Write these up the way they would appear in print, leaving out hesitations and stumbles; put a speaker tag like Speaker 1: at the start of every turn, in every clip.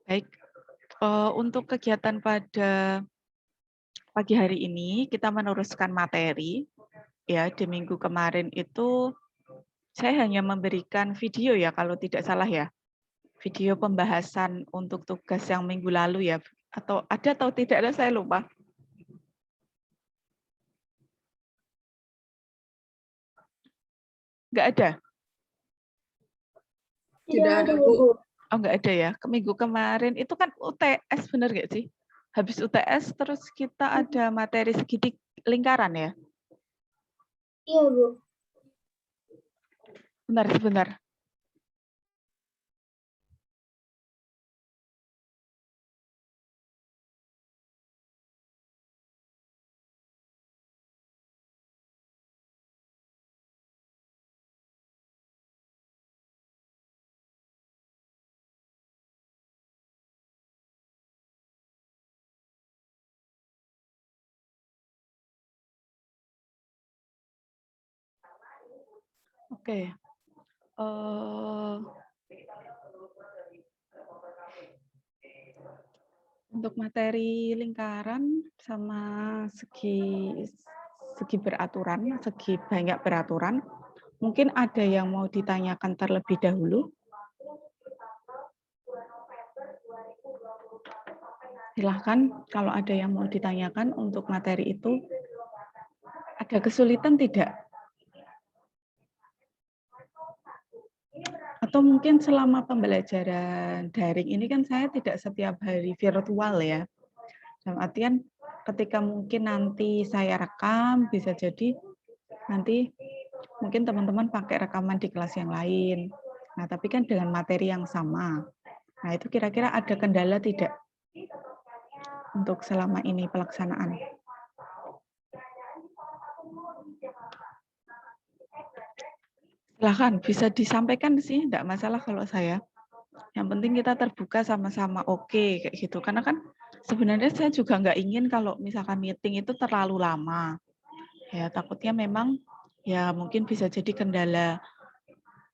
Speaker 1: Baik, untuk kegiatan pada pagi hari ini kita meneruskan materi. Ya, di minggu kemarin itu saya hanya memberikan video ya kalau tidak salah ya. Video pembahasan untuk tugas yang minggu lalu ya. Atau tidak ada saya lupa. Nggak ada?
Speaker 2: Tidak ada, Bu.
Speaker 1: Oh, nggak ada ya. Minggu kemarin itu kan UTS, benar nggak sih? Habis UTS terus kita ada materi segitiga lingkaran ya?
Speaker 2: Iya, Bu.
Speaker 1: Bentar, sebentar. Oke. Untuk materi lingkaran sama segi beraturan, segi banyak beraturan, mungkin ada yang mau ditanyakan terlebih dahulu. Silahkan kalau ada yang mau ditanyakan untuk materi itu. Ada kesulitan tidak? Atau mungkin selama pembelajaran daring ini kan saya tidak setiap hari virtual ya. Dalam artian ketika mungkin nanti saya rekam, bisa jadi nanti mungkin teman-teman pakai rekaman di kelas yang lain. Nah, tapi kan dengan materi yang sama. Nah, itu kira-kira ada kendala tidak untuk selama ini pelaksanaan? Silahkan, bisa disampaikan sih, enggak masalah kalau saya. Yang penting kita terbuka sama-sama oke, kayak gitu. Karena kan sebenarnya saya juga nggak ingin kalau misalkan meeting itu terlalu lama. Ya, takutnya memang ya mungkin bisa jadi kendala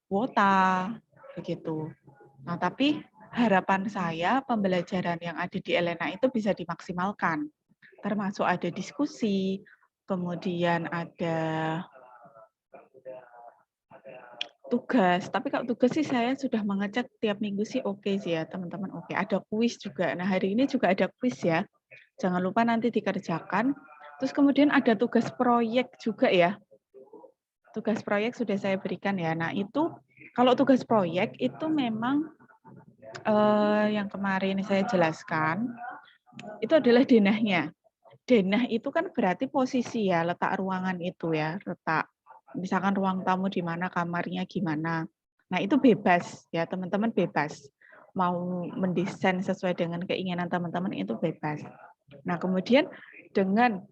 Speaker 1: kuota, begitu. Nah, tapi harapan saya pembelajaran yang ada di Elena itu bisa dimaksimalkan. Termasuk ada diskusi, kemudian ada tugas. Tapi kalau tugas sih saya sudah mengecek tiap minggu sih oke sih ya, teman-teman oke. Ada kuis juga. Nah, hari ini juga ada kuis ya. Jangan lupa nanti dikerjakan. Terus kemudian ada tugas proyek juga ya. Tugas proyek sudah saya berikan ya. Nah, itu kalau tugas proyek itu memang yang kemarin saya jelaskan, itu adalah denahnya. Denah itu kan berarti posisi ya, letak ruangan itu ya, letak misalkan ruang tamu di mana, kamarnya gimana. Nah, itu bebas ya, teman-teman bebas. Mau mendesain sesuai dengan keinginan teman-teman itu bebas. Nah, kemudian dengan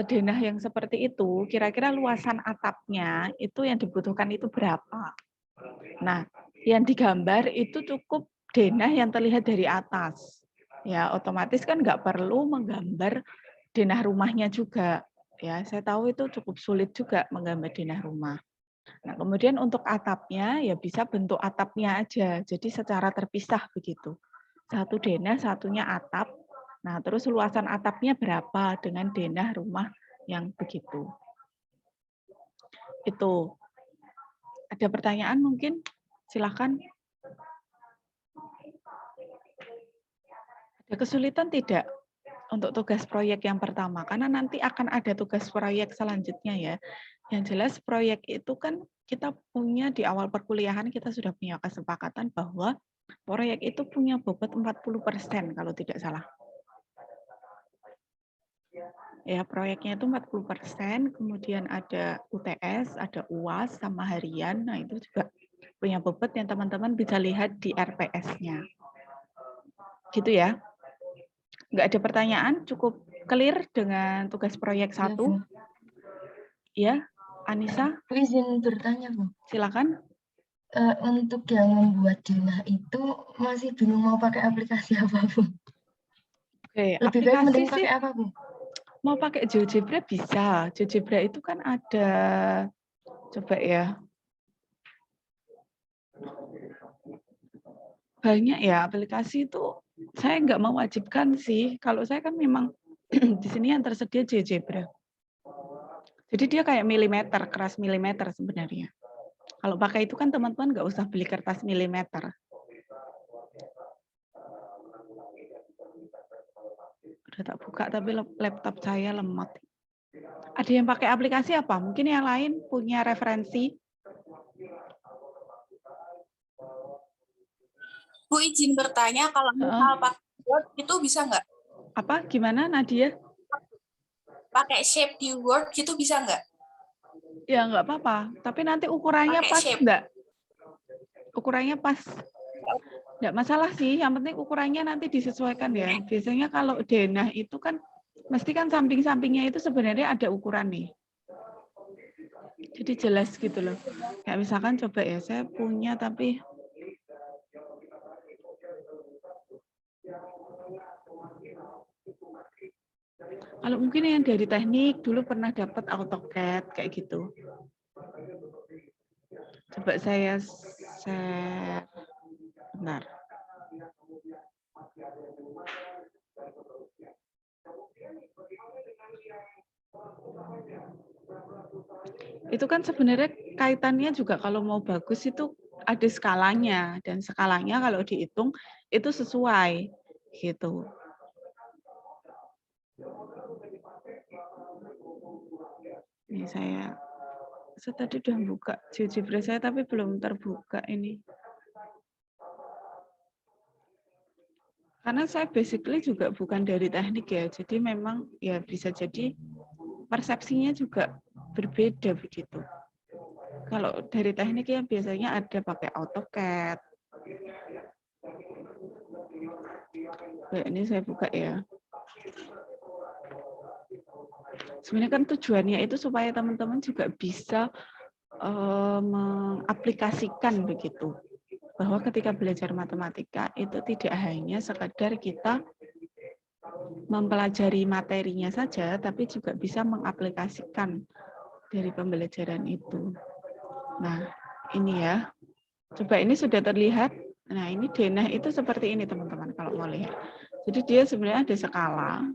Speaker 1: denah yang seperti itu, kira-kira luasan atapnya itu yang dibutuhkan itu berapa? Nah, yang digambar itu cukup denah yang terlihat dari atas. Ya, otomatis kan nggak perlu menggambar denah rumahnya juga. Ya, saya tahu itu cukup sulit juga menggambar denah rumah. Nah, kemudian untuk atapnya ya bisa bentuk atapnya aja. Jadi secara terpisah begitu. Satu denah, satunya atap. Nah, terus luasan atapnya berapa dengan denah rumah yang begitu. Itu. Ada pertanyaan mungkin? Silakan. Ada kesulitan tidak untuk tugas proyek yang pertama? Karena nanti akan ada tugas proyek selanjutnya ya. Yang jelas proyek itu kan kita punya di awal perkuliahan kita sudah punya kesepakatan bahwa proyek itu punya bobot 40% kalau tidak salah. Ya, proyeknya itu 40%, kemudian ada UTS, ada UAS sama harian. Nah, itu juga punya bobot yang teman-teman bisa lihat di RPS-nya. Gitu ya. Nggak ada pertanyaan, cukup clear dengan tugas proyek 1. Ya, Anissa?
Speaker 2: Bu izin bertanya, Bu.
Speaker 1: Silakan.
Speaker 2: Untuk yang membuat denah itu masih bingung mau pakai aplikasi apa, Bu?
Speaker 1: Oke,
Speaker 2: Lebih baik
Speaker 1: aplikasi
Speaker 2: mending
Speaker 1: sih
Speaker 2: pakai apa, Bu?
Speaker 1: mau pakai GeoGebra bisa. GeoGebra itu kan ada, coba ya, banyak ya aplikasi itu Saya nggak mewajibkan sih. Kalau saya kan memang di sini yang tersedia GeoGebra. Jadi dia kayak milimeter, keras milimeter sebenarnya. Kalau pakai itu kan teman-teman nggak usah beli kertas milimeter. Udah tak buka tapi laptop saya lemot. Ada yang pakai aplikasi apa? Mungkin yang lain punya referensi.
Speaker 3: Bu izin bertanya, kalau misal pakai Word itu bisa nggak?
Speaker 1: Apa? Gimana Nadia?
Speaker 3: Pakai shape di Word gitu bisa nggak?
Speaker 1: Ya nggak apa-apa. Tapi nanti ukurannya
Speaker 3: Pakai
Speaker 1: pas
Speaker 3: shape.
Speaker 1: nggak? Ukurannya pas. Nggak masalah sih. Yang penting ukurannya nanti disesuaikan ya. Biasanya kalau denah itu kan mesti kan samping-sampingnya itu sebenarnya ada ukuran nih. Jadi jelas gitu loh. Kayak misalkan coba ya, saya punya tapi kalau mungkin yang dari teknik dulu pernah dapat AutoCAD kayak gitu. Coba saya share. Bentar. Itu kan sebenarnya kaitannya juga kalau mau bagus itu ada skalanya, dan skalanya kalau dihitung itu sesuai gitu. Ini saya tadi udah buka GeoGebra saya tapi belum terbuka ini. Karena saya basically juga bukan dari teknik ya, jadi memang ya bisa jadi persepsinya juga berbeda begitu. Kalau dari teknik ya biasanya ada pakai AutoCAD. Nah, ini saya buka ya. Sebenarnya kan tujuannya itu supaya teman-teman juga bisa mengaplikasikan begitu. Bahwa ketika belajar matematika itu tidak hanya sekadar kita mempelajari materinya saja, tapi juga bisa mengaplikasikan dari pembelajaran itu. Nah, ini ya. Coba ini sudah terlihat. Nah, ini denah itu seperti ini teman-teman kalau mau lihat. Jadi dia sebenarnya ada skala.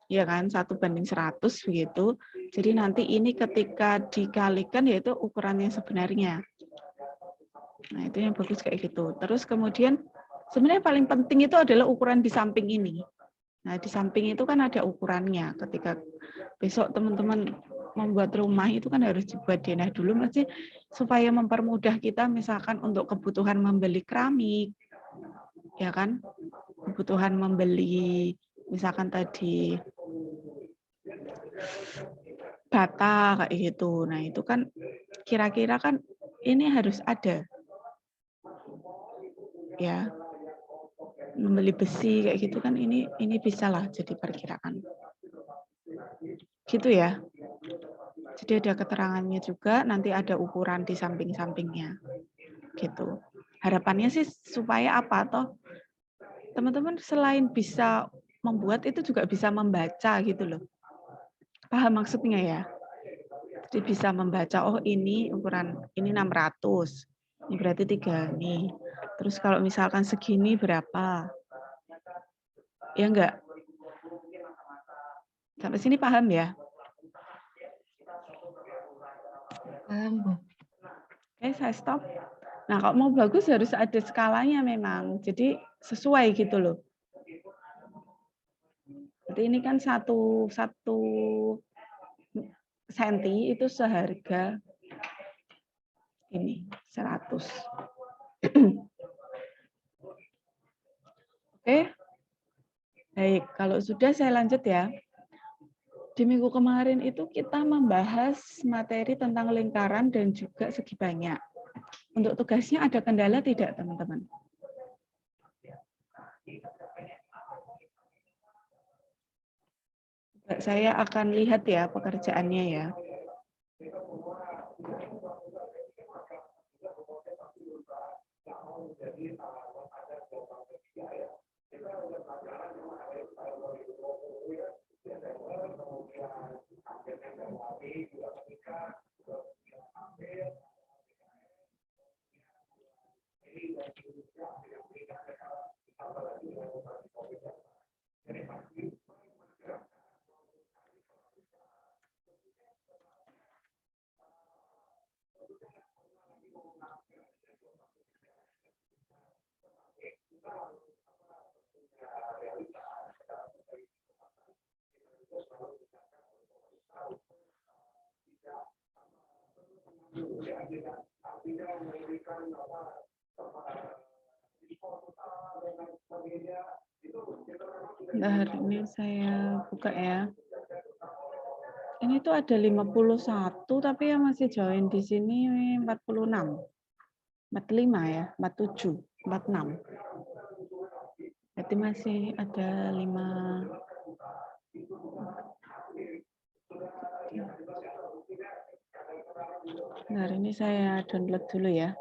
Speaker 1: Ya kan, 1:100 begitu. Jadi nanti ini ketika dikalikan yaitu ukurannya sebenarnya. Nah, itu yang bagus kayak gitu. Terus kemudian sebenarnya paling penting itu adalah ukuran di samping ini. Nah, di samping itu kan ada ukurannya. Ketika besok teman-teman membuat rumah itu kan harus dibuat denah dulu masih supaya mempermudah kita misalkan untuk kebutuhan membeli keramik. Ya kan? Kebutuhan membeli misalkan tadi bata kayak gitu. Nah, itu kan kira-kira kan ini harus ada. Ya. Membeli besi kayak gitu kan ini bisa lah jadi perkiraan. Gitu ya. Jadi ada keterangannya juga, nanti ada ukuran di samping-sampingnya. Gitu. Harapannya sih supaya apa toh teman-teman selain bisa membuat itu juga bisa membaca gitu loh. Paham maksudnya ya? Jadi bisa membaca, oh ini ukuran ini 600. Ini berarti 3 nih. Terus kalau misalkan segini berapa? Ya enggak? Sampai sini paham ya?
Speaker 2: Paham, Bu.
Speaker 1: Oke, saya stop. Nah, kalau mau bagus harus ada skalanya memang. Jadi sesuai gitu loh. Jadi ini kan satu senti itu seharga ini 100. Oke. Baik, kalau sudah saya lanjut ya. Di minggu kemarin itu kita membahas materi tentang lingkaran dan juga segi banyak. Untuk tugasnya ada kendala tidak, teman-teman? Saya akan lihat ya pekerjaannya ya. Nah, hari ini saya buka ya. Ini tuh ada 51 tapi yang masih join di sini 46. 45 ya, 47, 46. Berarti masih ada 5. Nah, hari ini saya download dulu ya.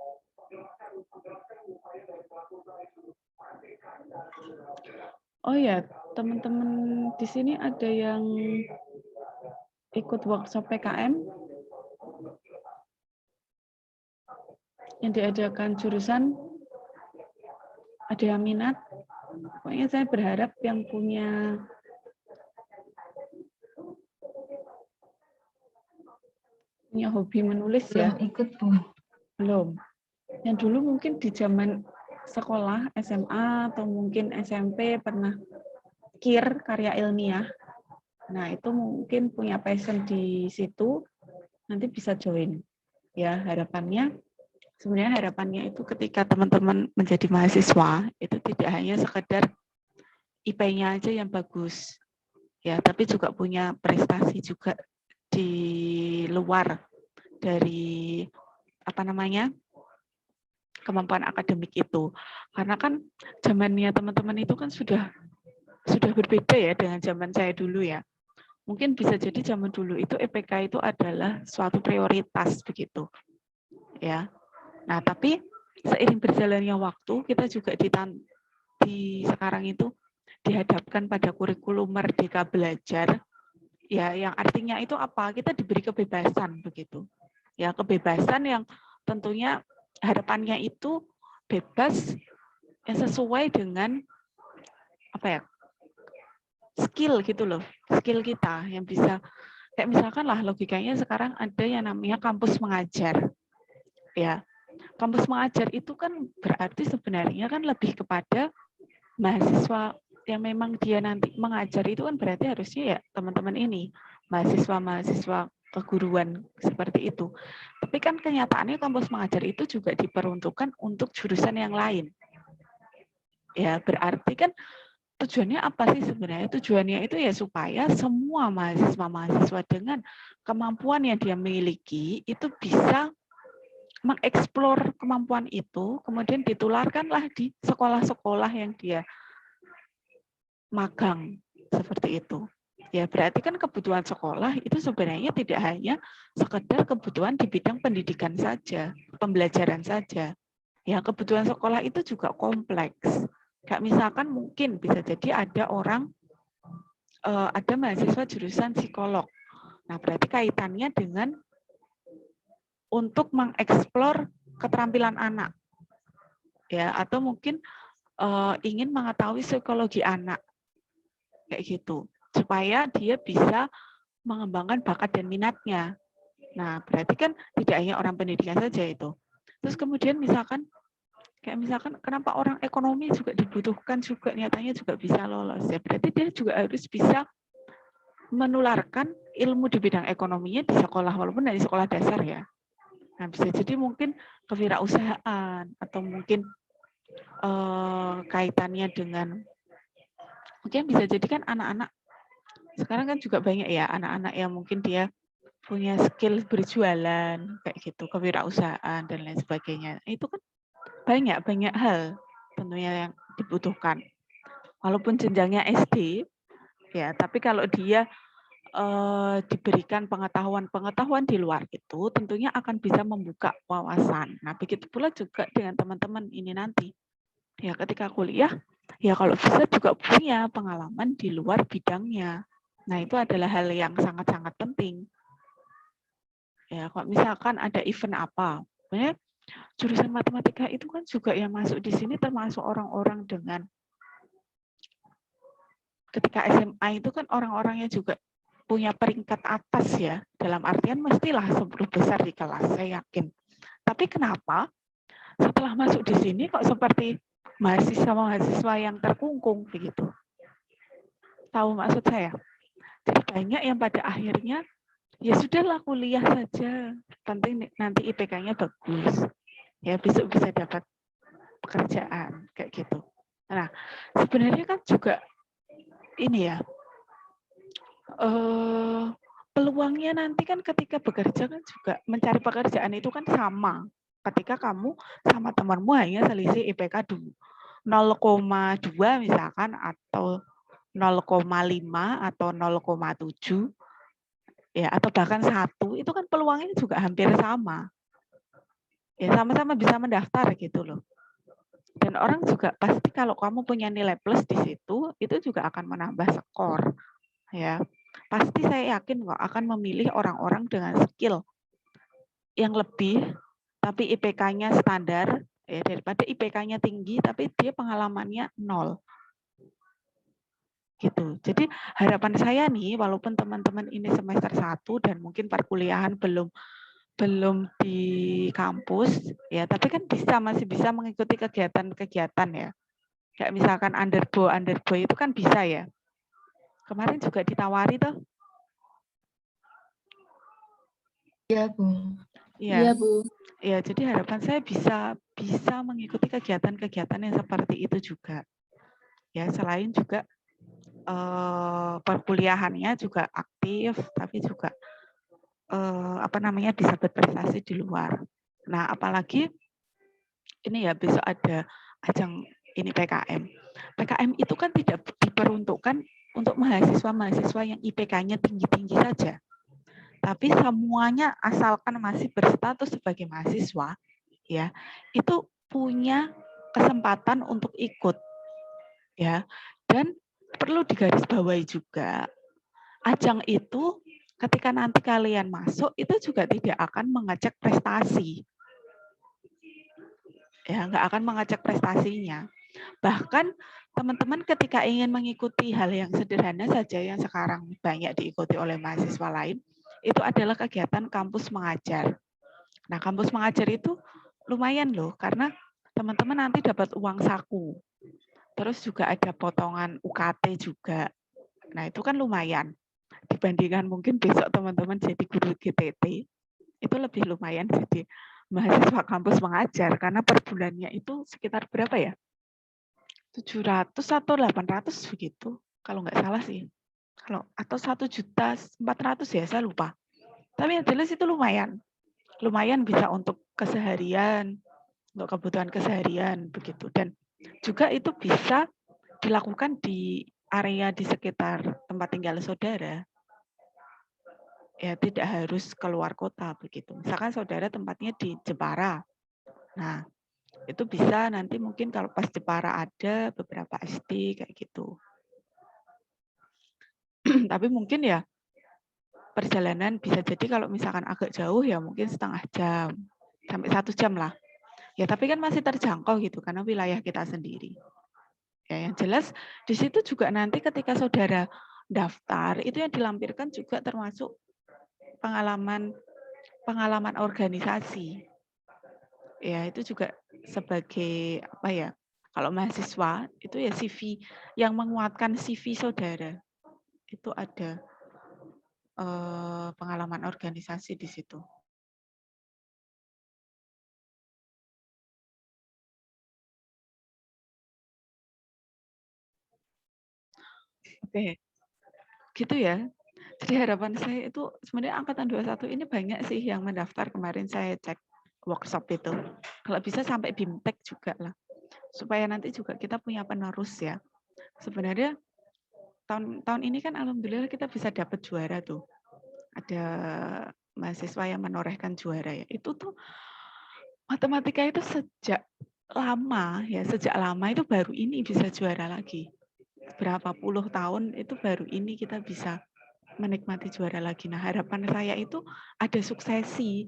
Speaker 1: Oh ya, teman-teman di sini ada yang ikut workshop PKM yang diadakan jurusan, ada yang minat. Pokoknya saya berharap yang punya hobi menulis ya.
Speaker 2: Belum ikut, Bu.
Speaker 1: Belum. Yang dulu mungkin di zaman sekolah, SMA, atau mungkin SMP pernah KIR, karya ilmiah. Nah, itu mungkin punya passion di situ, nanti bisa join. Ya, harapannya, sebenarnya harapannya itu ketika teman-teman menjadi mahasiswa, itu tidak hanya sekedar IP-nya aja yang bagus, ya, tapi juga punya prestasi juga di luar dari kemampuan akademik itu. Karena kan zamannya teman-teman itu kan sudah berbeda ya dengan zaman saya dulu ya. Mungkin bisa jadi zaman dulu itu EPK itu adalah suatu prioritas begitu. Ya. Nah, tapi seiring berjalannya waktu kita juga di sekarang itu dihadapkan pada kurikulum Merdeka Belajar, ya, yang artinya itu apa? Kita diberi kebebasan begitu. Ya, kebebasan yang tentunya harapannya itu bebas yang sesuai dengan skill gitu loh, skill kita yang bisa kayak misalkan lah logikanya sekarang ada yang namanya kampus mengajar. Ya, kampus mengajar itu kan berarti sebenarnya kan lebih kepada mahasiswa yang memang dia nanti mengajar itu kan berarti harusnya ya teman-teman ini mahasiswa keguruan seperti itu. Tapi kan kenyataannya kampus mengajar itu juga diperuntukkan untuk jurusan yang lain. Ya, berarti kan tujuannya apa sih sebenarnya? Tujuannya itu ya supaya semua mahasiswa dengan kemampuan yang dia miliki itu bisa mengeksplor kemampuan itu, kemudian ditularkanlah di sekolah-sekolah yang dia magang seperti itu. Ya, berarti kan kebutuhan sekolah itu sebenarnya tidak hanya sekedar kebutuhan di bidang pendidikan saja, pembelajaran saja. Ya, kebutuhan sekolah itu juga kompleks. Kayak misalkan mungkin bisa jadi ada mahasiswa jurusan psikolog. Nah, berarti kaitannya dengan untuk mengeksplor keterampilan anak. Ya, atau mungkin ingin mengetahui psikologi anak. Kayak gitu. Supaya dia bisa mengembangkan bakat dan minatnya. Nah, berarti kan tidak hanya orang pendidikan saja itu. Terus kemudian misalkan kenapa orang ekonomi juga dibutuhkan juga nyatanya juga bisa lolos ya. Berarti dia juga harus bisa menularkan ilmu di bidang ekonominya di sekolah walaupun dari sekolah dasar ya. Nah, bisa jadi mungkin kewirausahaan atau mungkin kaitannya dengan mungkin bisa jadi kan anak-anak sekarang kan juga banyak ya anak-anak yang mungkin dia punya skill berjualan kayak gitu, kewirausahaan dan lain sebagainya. Itu kan banyak hal tentunya yang dibutuhkan. Walaupun jenjangnya SD ya, tapi kalau dia diberikan pengetahuan di luar itu tentunya akan bisa membuka wawasan. Nah, begitu pula juga dengan teman-teman ini nanti. Ya, ketika kuliah ya kalau bisa juga punya pengalaman di luar bidangnya. Nah, itu adalah hal yang sangat-sangat penting. Ya, kalau misalkan ada event apa, sebenarnya Jurusan matematika itu kan juga yang masuk di sini termasuk orang-orang dengan ketika SMA itu kan orang-orangnya juga punya peringkat atas ya. Dalam artian mestilah 10 besar di kelas, saya yakin. Tapi kenapa setelah masuk di sini kok seperti mahasiswa-mahasiswa yang terkungkung begitu? Tahu maksud saya? Jadi banyak yang pada akhirnya ya sudahlah kuliah saja, penting nanti IPK-nya bagus, ya besok bisa dapat pekerjaan kayak gitu. Nah sebenarnya kan juga ini ya peluangnya nanti kan ketika bekerja kan juga mencari pekerjaan itu kan sama. Ketika kamu sama temanmu hanya selisih IPK 0,2 misalkan atau 0,5 atau 0,7 ya atau bahkan 1 itu kan peluangnya juga hampir sama. Ya sama-sama bisa mendaftar gitu loh. Dan orang juga pasti kalau kamu punya nilai plus di situ itu juga akan menambah skor ya. Pasti saya yakin kok akan memilih orang-orang dengan skill yang lebih tapi IPK-nya standar ya daripada IPK-nya tinggi tapi dia pengalamannya 0. Gitu. Jadi harapan saya nih walaupun teman-teman ini semester 1 dan mungkin perkuliahan belum di kampus ya tapi kan masih bisa mengikuti kegiatan-kegiatan ya. Kayak misalkan underbo itu kan bisa ya. Kemarin juga ditawari tuh.
Speaker 2: Iya, Bu.
Speaker 3: Iya,
Speaker 1: Iya.
Speaker 3: Bu.
Speaker 1: Ya, jadi harapan saya bisa mengikuti kegiatan-kegiatan yang seperti itu juga. Ya, selain juga perkuliahannya juga aktif, tapi juga bisa berprestasi di luar. Nah, apalagi ini ya besok ada ajang ini PKM. PKM itu kan tidak diperuntukkan untuk mahasiswa-mahasiswa yang IPK-nya tinggi-tinggi saja. Tapi semuanya asalkan masih berstatus sebagai mahasiswa, ya, itu punya kesempatan untuk ikut. Ya. Dan perlu digarisbawahi juga, ajang itu ketika nanti kalian masuk itu juga tidak akan mengecek prestasi. Ya, nggak akan mengecek prestasinya. Bahkan teman-teman ketika ingin mengikuti hal yang sederhana saja yang sekarang banyak diikuti oleh mahasiswa lain, itu adalah kegiatan kampus mengajar. Nah, kampus mengajar itu lumayan loh, karena teman-teman nanti dapat uang saku. Terus juga ada potongan UKT juga. Nah, itu kan lumayan. Dibandingkan mungkin besok teman-teman jadi guru GTT, itu lebih lumayan jadi mahasiswa kampus mengajar, karena per bulannya itu sekitar berapa ya? 700 atau 800 begitu, kalau nggak salah sih. Atau 1.400.000 ya, saya lupa. Tapi yang jelas itu lumayan. Lumayan bisa untuk keseharian, untuk kebutuhan keseharian begitu. Dan juga itu bisa dilakukan di area di sekitar tempat tinggal saudara. Ya, tidak harus keluar kota begitu. Misalkan saudara tempatnya di Jepara. Nah, itu bisa nanti mungkin kalau pas Jepara ada beberapa SD kayak gitu. Tapi mungkin ya perjalanan bisa jadi kalau misalkan agak jauh ya mungkin setengah jam sampai 1 jam lah. Ya tapi kan masih terjangkau gitu karena wilayah kita sendiri. Ya yang jelas di situ juga nanti ketika saudara daftar itu yang dilampirkan juga termasuk pengalaman organisasi. Ya itu juga sebagai apa ya? Kalau mahasiswa itu ya CV yang menguatkan CV saudara. Itu ada pengalaman organisasi di situ. Oke, gitu ya. Jadi harapan saya itu sebenarnya angkatan 21 ini banyak sih yang mendaftar kemarin saya cek workshop itu. Kalau bisa sampai BIMTEK juga lah. Supaya nanti juga kita punya penerus ya. Sebenarnya tahun ini kan alhamdulillah kita bisa dapat juara tuh. Ada mahasiswa yang menorehkan juara ya. Itu tuh matematika itu sejak lama itu baru ini bisa juara lagi. Berapa puluh tahun itu baru ini kita bisa menikmati juara lagi. Nah, harapan saya itu ada suksesi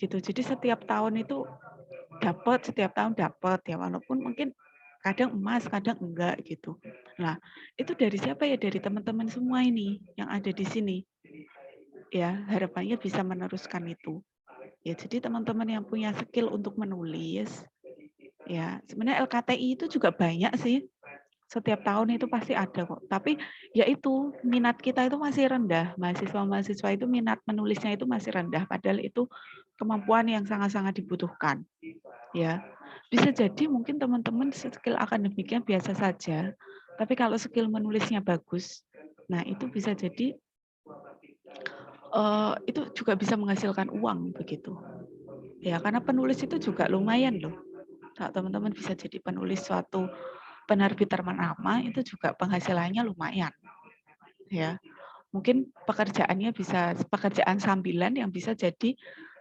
Speaker 1: gitu. Jadi setiap tahun itu dapat setiap tahun dapat ya, walaupun mungkin kadang emas, kadang enggak gitu. Nah, itu dari siapa ya? Dari teman-teman semua ini yang ada di sini. Ya, harapannya bisa meneruskan itu. Ya, jadi teman-teman yang punya skill untuk menulis, ya sebenarnya LKTI itu juga banyak sih. Setiap tahun itu pasti ada kok. Tapi ya itu minat kita itu masih rendah. Mahasiswa-mahasiswa itu minat menulisnya itu masih rendah. Padahal itu kemampuan yang sangat-sangat dibutuhkan. Ya, bisa jadi mungkin teman-teman skill akademiknya biasa saja. Tapi kalau skill menulisnya bagus, nah itu bisa jadi itu juga bisa menghasilkan uang begitu. Ya, karena penulis itu juga lumayan loh. Kalau teman-teman bisa jadi penulis suatu penerbit ternama itu juga penghasilannya lumayan. Ya, mungkin pekerjaannya bisa pekerjaan sambilan yang bisa jadi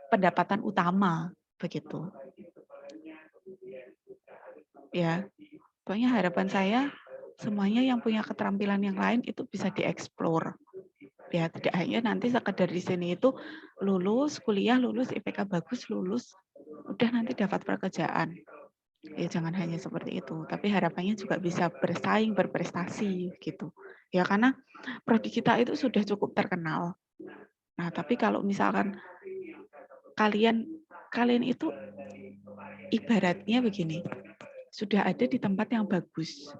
Speaker 1: pendapatan utama begitu. Ya, pokoknya harapan saya semuanya yang punya keterampilan yang lain itu bisa dieksplor. Ya, tidak hanya nanti sekedar di sini itu lulus kuliah, lulus IPK bagus, lulus udah nanti dapat pekerjaan. Ya jangan hanya seperti itu, tapi harapannya juga bisa bersaing, berprestasi gitu. Ya karena prodi kita itu sudah cukup terkenal. Nah, tapi kalau misalkan kalian itu ibaratnya begini, sudah ada di tempat yang bagus.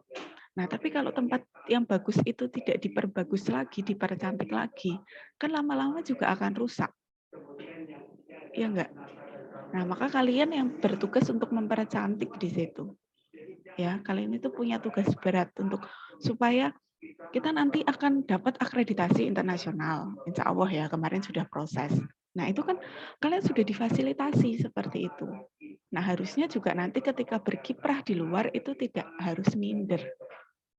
Speaker 1: Nah, tapi kalau tempat yang bagus itu tidak diperbagus lagi, dipercantik lagi, kan lama-lama juga akan rusak. Ya enggak? Nah, maka kalian yang bertugas untuk mempercantik di situ. Ya, kalian itu punya tugas berat untuk supaya kita nanti akan dapat akreditasi internasional. Insya Allah ya, kemarin sudah proses. Nah, itu kan kalian sudah difasilitasi seperti itu. Nah, harusnya juga nanti ketika berkiprah di luar itu tidak harus minder.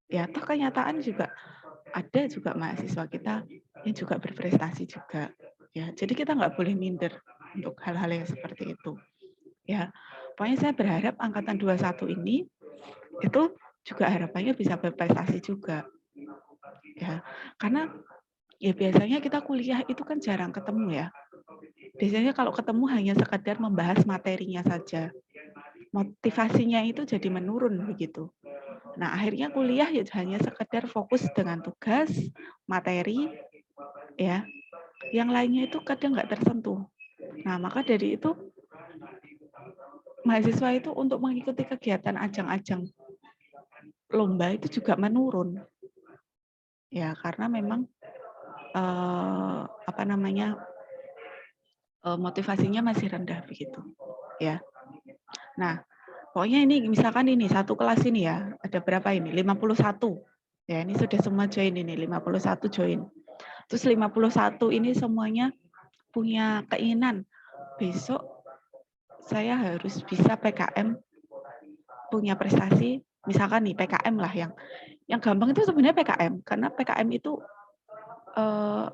Speaker 1: Ya, toh kenyataan juga ada juga mahasiswa kita yang juga berprestasi juga. Ya, jadi kita nggak boleh minder untuk hal-hal yang seperti itu. Ya, pokoknya saya berharap angkatan 21 ini itu juga harapannya bisa berprestasi juga. Ya, karena ya biasanya kita kuliah itu kan jarang ketemu ya. Biasanya kalau ketemu hanya sekedar membahas materinya saja. Motivasinya itu jadi menurun begitu. Nah, akhirnya kuliah ya hanya sekedar fokus dengan tugas, materi, ya. Yang lainnya itu kadang nggak tersentuh. Nah, maka dari itu mahasiswa itu untuk mengikuti kegiatan ajang-ajang lomba itu juga menurun. Ya, karena memang motivasinya masih rendah begitu. Ya. Nah, pokoknya ini misalkan ini satu kelas ini ya, ada berapa ini? 51. Ya, ini sudah semua join ini, 51 join. Terus 51 ini semuanya punya keinginan besok saya harus bisa PKM, punya prestasi, misalkan nih PKM lah yang gampang itu sebenarnya PKM, karena PKM itu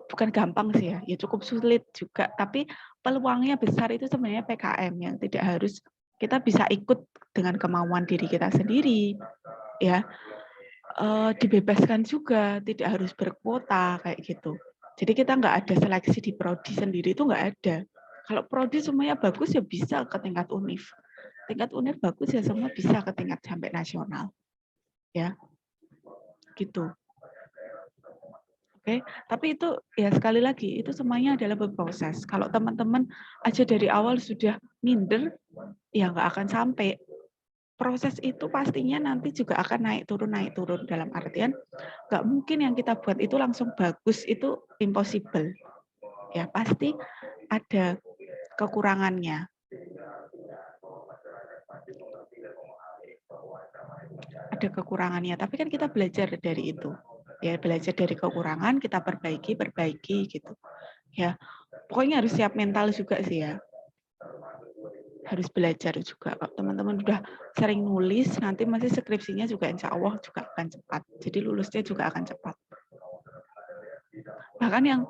Speaker 1: bukan gampang sih ya cukup sulit juga, tapi peluangnya besar itu sebenarnya PKM yang tidak harus kita bisa ikut dengan kemauan diri kita sendiri, ya dibebaskan juga, tidak harus berkuota kayak gitu. Jadi kita nggak ada seleksi di prodi sendiri itu nggak ada. Kalau prodi semuanya bagus ya bisa ke tingkat univ, tingkat univ bagus ya semua bisa ke tingkat sampai nasional, ya gitu. Oke, tapi itu ya sekali lagi itu semuanya adalah berproses. Kalau teman-teman aja dari awal sudah minder, ya nggak akan sampai. Proses itu pastinya nanti juga akan naik turun dalam artian nggak mungkin yang kita buat itu langsung bagus, itu impossible. Ya pasti ada kekurangannya. Ada kekurangannya, tapi kan kita belajar dari itu. Ya belajar dari kekurangan, kita perbaiki gitu. Ya, pokoknya harus siap mental juga sih ya. Harus belajar juga. Kalau teman-teman udah sering nulis, nanti masih skripsinya juga insya Allah juga akan cepat. Jadi lulusnya juga akan cepat. Bahkan yang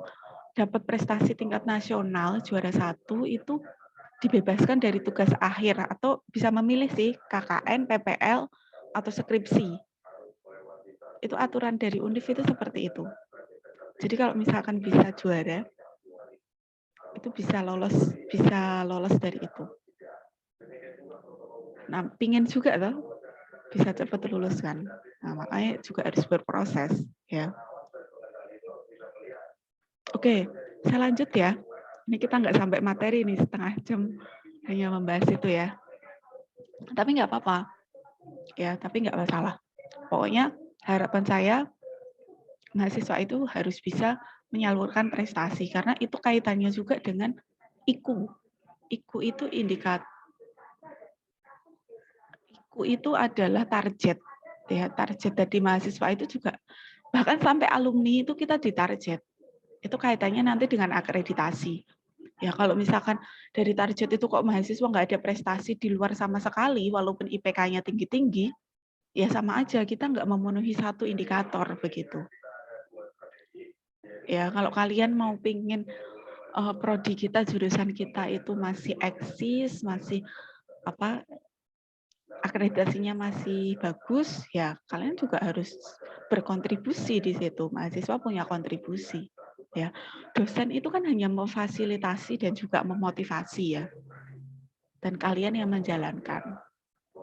Speaker 1: dapat prestasi tingkat nasional, juara 1 itu dibebaskan dari tugas akhir atau bisa memilih sih KKN, PPL, atau skripsi. Itu aturan dari UNIF itu seperti itu. Jadi kalau misalkan bisa juara, itu bisa lolos dari itu. Nah, pingin juga tuh bisa cepat lulus kan. Nah, makanya juga harus berproses ya. Oke, saya lanjut ya. Ini kita nggak sampai materi nih, setengah jam hanya membahas itu ya. Tapi nggak apa-apa. Ya, tapi nggak masalah. Pokoknya harapan saya mahasiswa itu harus bisa menyalurkan prestasi karena itu kaitannya juga dengan IQ. IQ itu IQ itu adalah target. Ya, target dari mahasiswa itu juga bahkan sampai alumni itu kita ditarget. Itu kaitannya nanti dengan akreditasi. Ya, kalau misalkan dari target itu kok mahasiswa nggak ada prestasi di luar sama sekali, walaupun IPK-nya tinggi-tinggi, ya sama aja kita nggak memenuhi satu indikator begitu. Ya, kalau kalian mau pingin prodi kita, jurusan kita itu masih eksis, masih apa akreditasinya masih bagus, ya kalian juga harus berkontribusi di situ. Mahasiswa punya kontribusi. Ya, dosen itu kan hanya memfasilitasi dan juga memotivasi ya. Dan kalian yang menjalankan.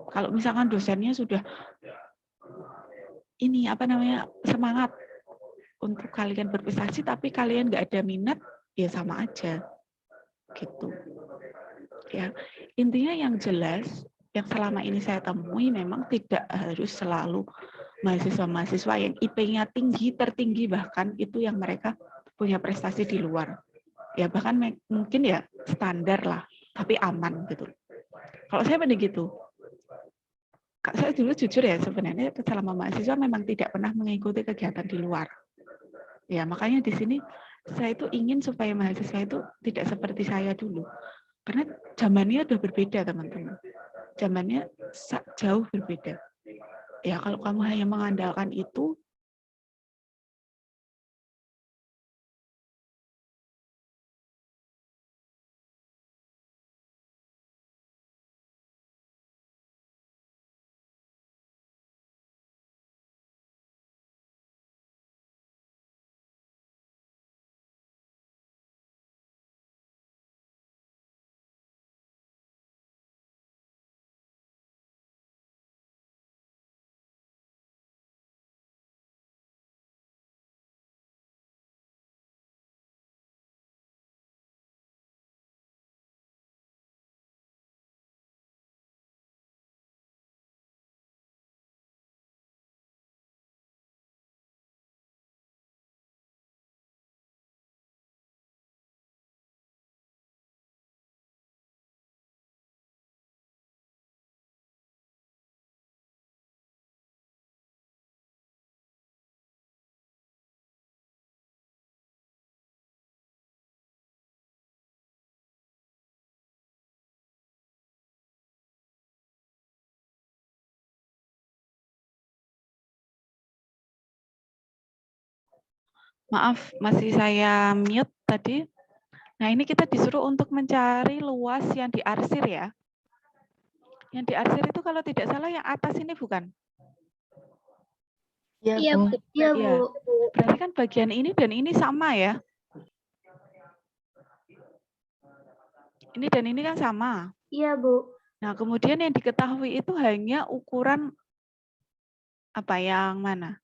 Speaker 1: Kalau misalkan dosennya sudah ini apa namanya semangat untuk kalian berprestasi, tapi kalian nggak ada minat, ya sama aja, gitu. Ya, intinya yang jelas, yang selama ini saya temui memang tidak harus selalu mahasiswa-mahasiswa yang IP-nya tinggi, tertinggi bahkan itu yang mereka punya prestasi di luar. Ya bahkan mungkin ya standar lah, tapi aman gitu. Kalau saya mending gitu. Saya dulu jujur ya sebenarnya selama mahasiswa memang tidak pernah mengikuti kegiatan di luar. Ya makanya di sini saya itu ingin supaya mahasiswa itu tidak seperti saya dulu. Karena zamannya udah berbeda teman-teman. Zamannya jauh berbeda. Ya kalau kamu hanya mengandalkan itu, maaf masih saya mute tadi. Nah ini kita disuruh untuk mencari luas yang diarsir ya. Yang diarsir itu kalau tidak salah yang atas ini bukan?
Speaker 2: Iya, Bu.
Speaker 4: Iya,
Speaker 1: Ya,
Speaker 4: Bu.
Speaker 1: berarti kan bagian ini dan ini sama ya. Ini dan ini kan sama.
Speaker 4: Iya, Bu.
Speaker 1: Nah, kemudian yang diketahui itu hanya ukuran apa yang mana?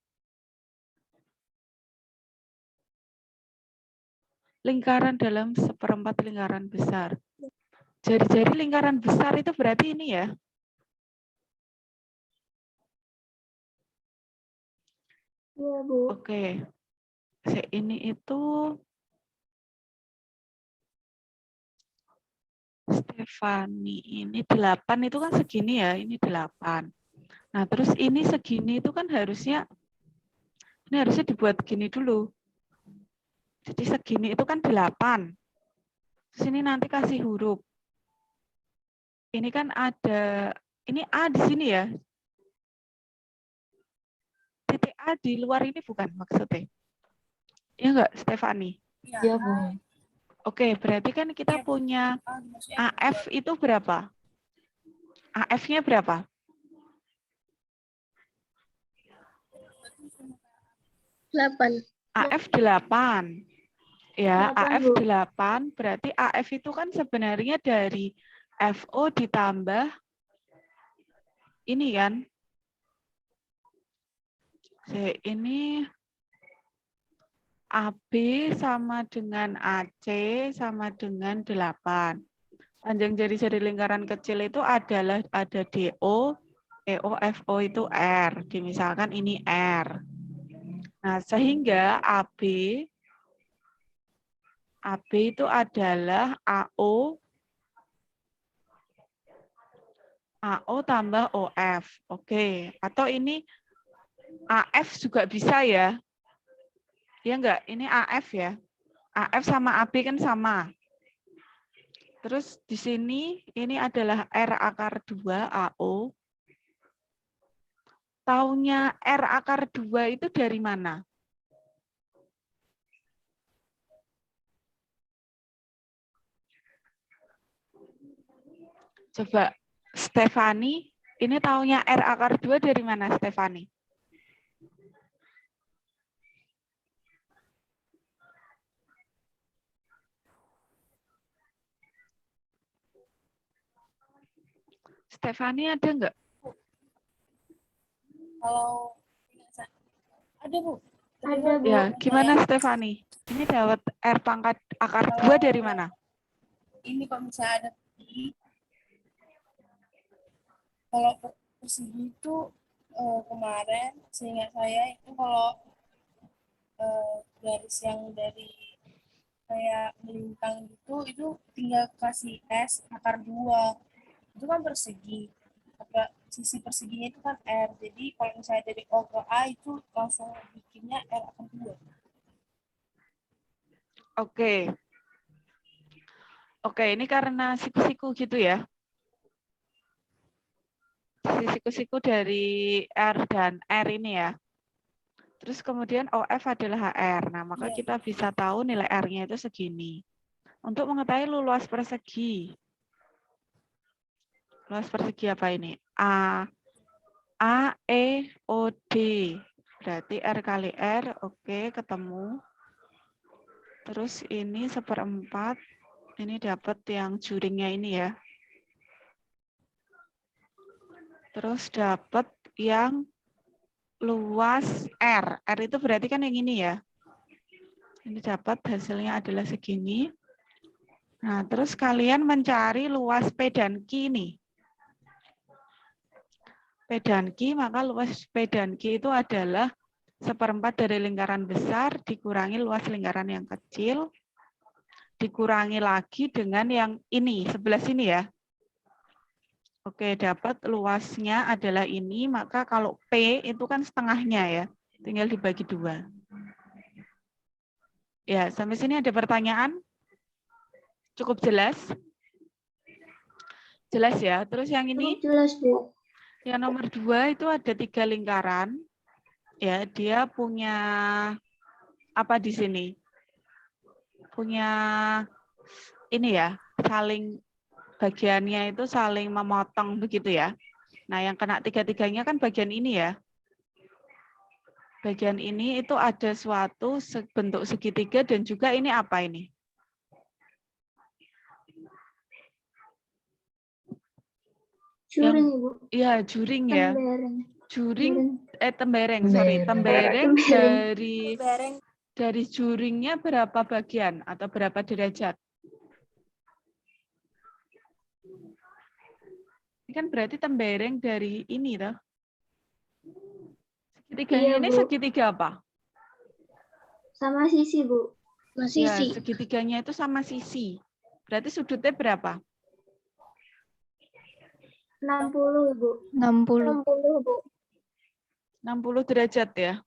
Speaker 1: Lingkaran dalam seperempat lingkaran besar. Jari-jari lingkaran besar itu berarti ini ya.
Speaker 4: Iya, Bu.
Speaker 1: Oke. Ini itu Stefani, ini 8 itu kan segini ya, ini 8. Nah, terus ini segini itu kan harusnya, ini harusnya dibuat gini dulu. Jadi segini itu kan 8. Terus ini nanti kasih huruf. Ini kan ada, ini A di sini ya. Titik A di luar ini bukan maksudnya. Iya enggak, Stefani?
Speaker 2: Iya, Bu.
Speaker 1: Oke, berarti kan kita punya AF itu berapa? AF-nya berapa?
Speaker 4: 8.
Speaker 1: AF 8. Ya,
Speaker 4: 8,
Speaker 1: AF
Speaker 4: Bu.
Speaker 1: 8 berarti AF itu kan sebenarnya dari FO ditambah ini kan. Ini AB sama dengan AC sama dengan 8. Panjang jari-jari lingkaran kecil itu ada DO, EO, FO itu R. Misalkan ini R. Nah, sehingga AB itu adalah AO tambah OF. Oke, atau ini AF juga bisa ya. Ya enggak? Ini AF ya. AF sama AB kan sama. Terus di sini ini adalah R akar 2 AO. Taunya R akar 2 itu dari mana? Coba Stefani, ini taunya R akar 2 dari mana Stefani? Stefani ada enggak?
Speaker 3: Kalau ada Bu.
Speaker 4: Ada, Bu.
Speaker 1: Ya, gimana Stefani? Ini dapat R pangkat akar 2 dari mana?
Speaker 3: Ini kalau misalnya ada kalau persegi itu kemarin seingat saya itu kalau garis yang dari kayak melintang gitu itu tinggal kasih S akar 2 itu kan persegi. Sisi perseginya itu kan R. Jadi kalau misalnya dari O ke A itu langsung bikinnya R akar 2.
Speaker 1: Oke. Oke, ini karena siku-siku gitu ya. Siku-siku dari R dan R ini ya. Terus kemudian OF adalah HR. Nah, maka kita bisa tahu nilai R-nya itu segini. Untuk mengetahui luas persegi. Luas persegi apa ini? A, E, O, D. Berarti R kali R, oke, ketemu. Terus ini 1/4. Ini dapat yang juringnya ini ya. Terus dapat yang luas R. R itu berarti kan yang ini ya. Ini dapat hasilnya adalah segini. Nah, terus kalian mencari luas P dan Q ini. P dan Q, maka luas P dan Q itu adalah 1/4 dari lingkaran besar dikurangi luas lingkaran yang kecil, dikurangi lagi dengan yang ini, sebelah sini ya. Oke, dapat luasnya adalah ini, maka kalau P itu kan setengahnya ya, tinggal dibagi 2. Ya, sampai sini ada pertanyaan? Cukup jelas? Jelas ya. Terus yang ini?
Speaker 4: Jelas, Bu.
Speaker 1: Yang nomor 2 itu ada 3 lingkaran. Ya, dia punya apa di sini? Punya ini ya, saling bagiannya itu saling memotong begitu ya. Nah, yang kena 3-3-nya kan bagian ini ya. Bagian ini itu ada suatu bentuk segitiga dan juga ini apa ini?
Speaker 4: Juring, Bu.
Speaker 1: Iya, juring ya.
Speaker 4: Tembereng.
Speaker 1: Juring, tembereng, sorry. Tembereng dari juringnya berapa bagian atau berapa derajat? Ini kan berarti tembereng dari ini toh. Segitiganya
Speaker 4: Iya,
Speaker 1: ini
Speaker 4: Bu.
Speaker 1: segitiga apa?
Speaker 4: Sama sisi, Bu. Sama
Speaker 1: Ya,
Speaker 4: sisi.
Speaker 1: segitiganya itu sama sisi. Berarti sudutnya berapa?
Speaker 4: 60, Bu.
Speaker 5: 60.
Speaker 4: 60, Bu.
Speaker 1: 60 derajat ya.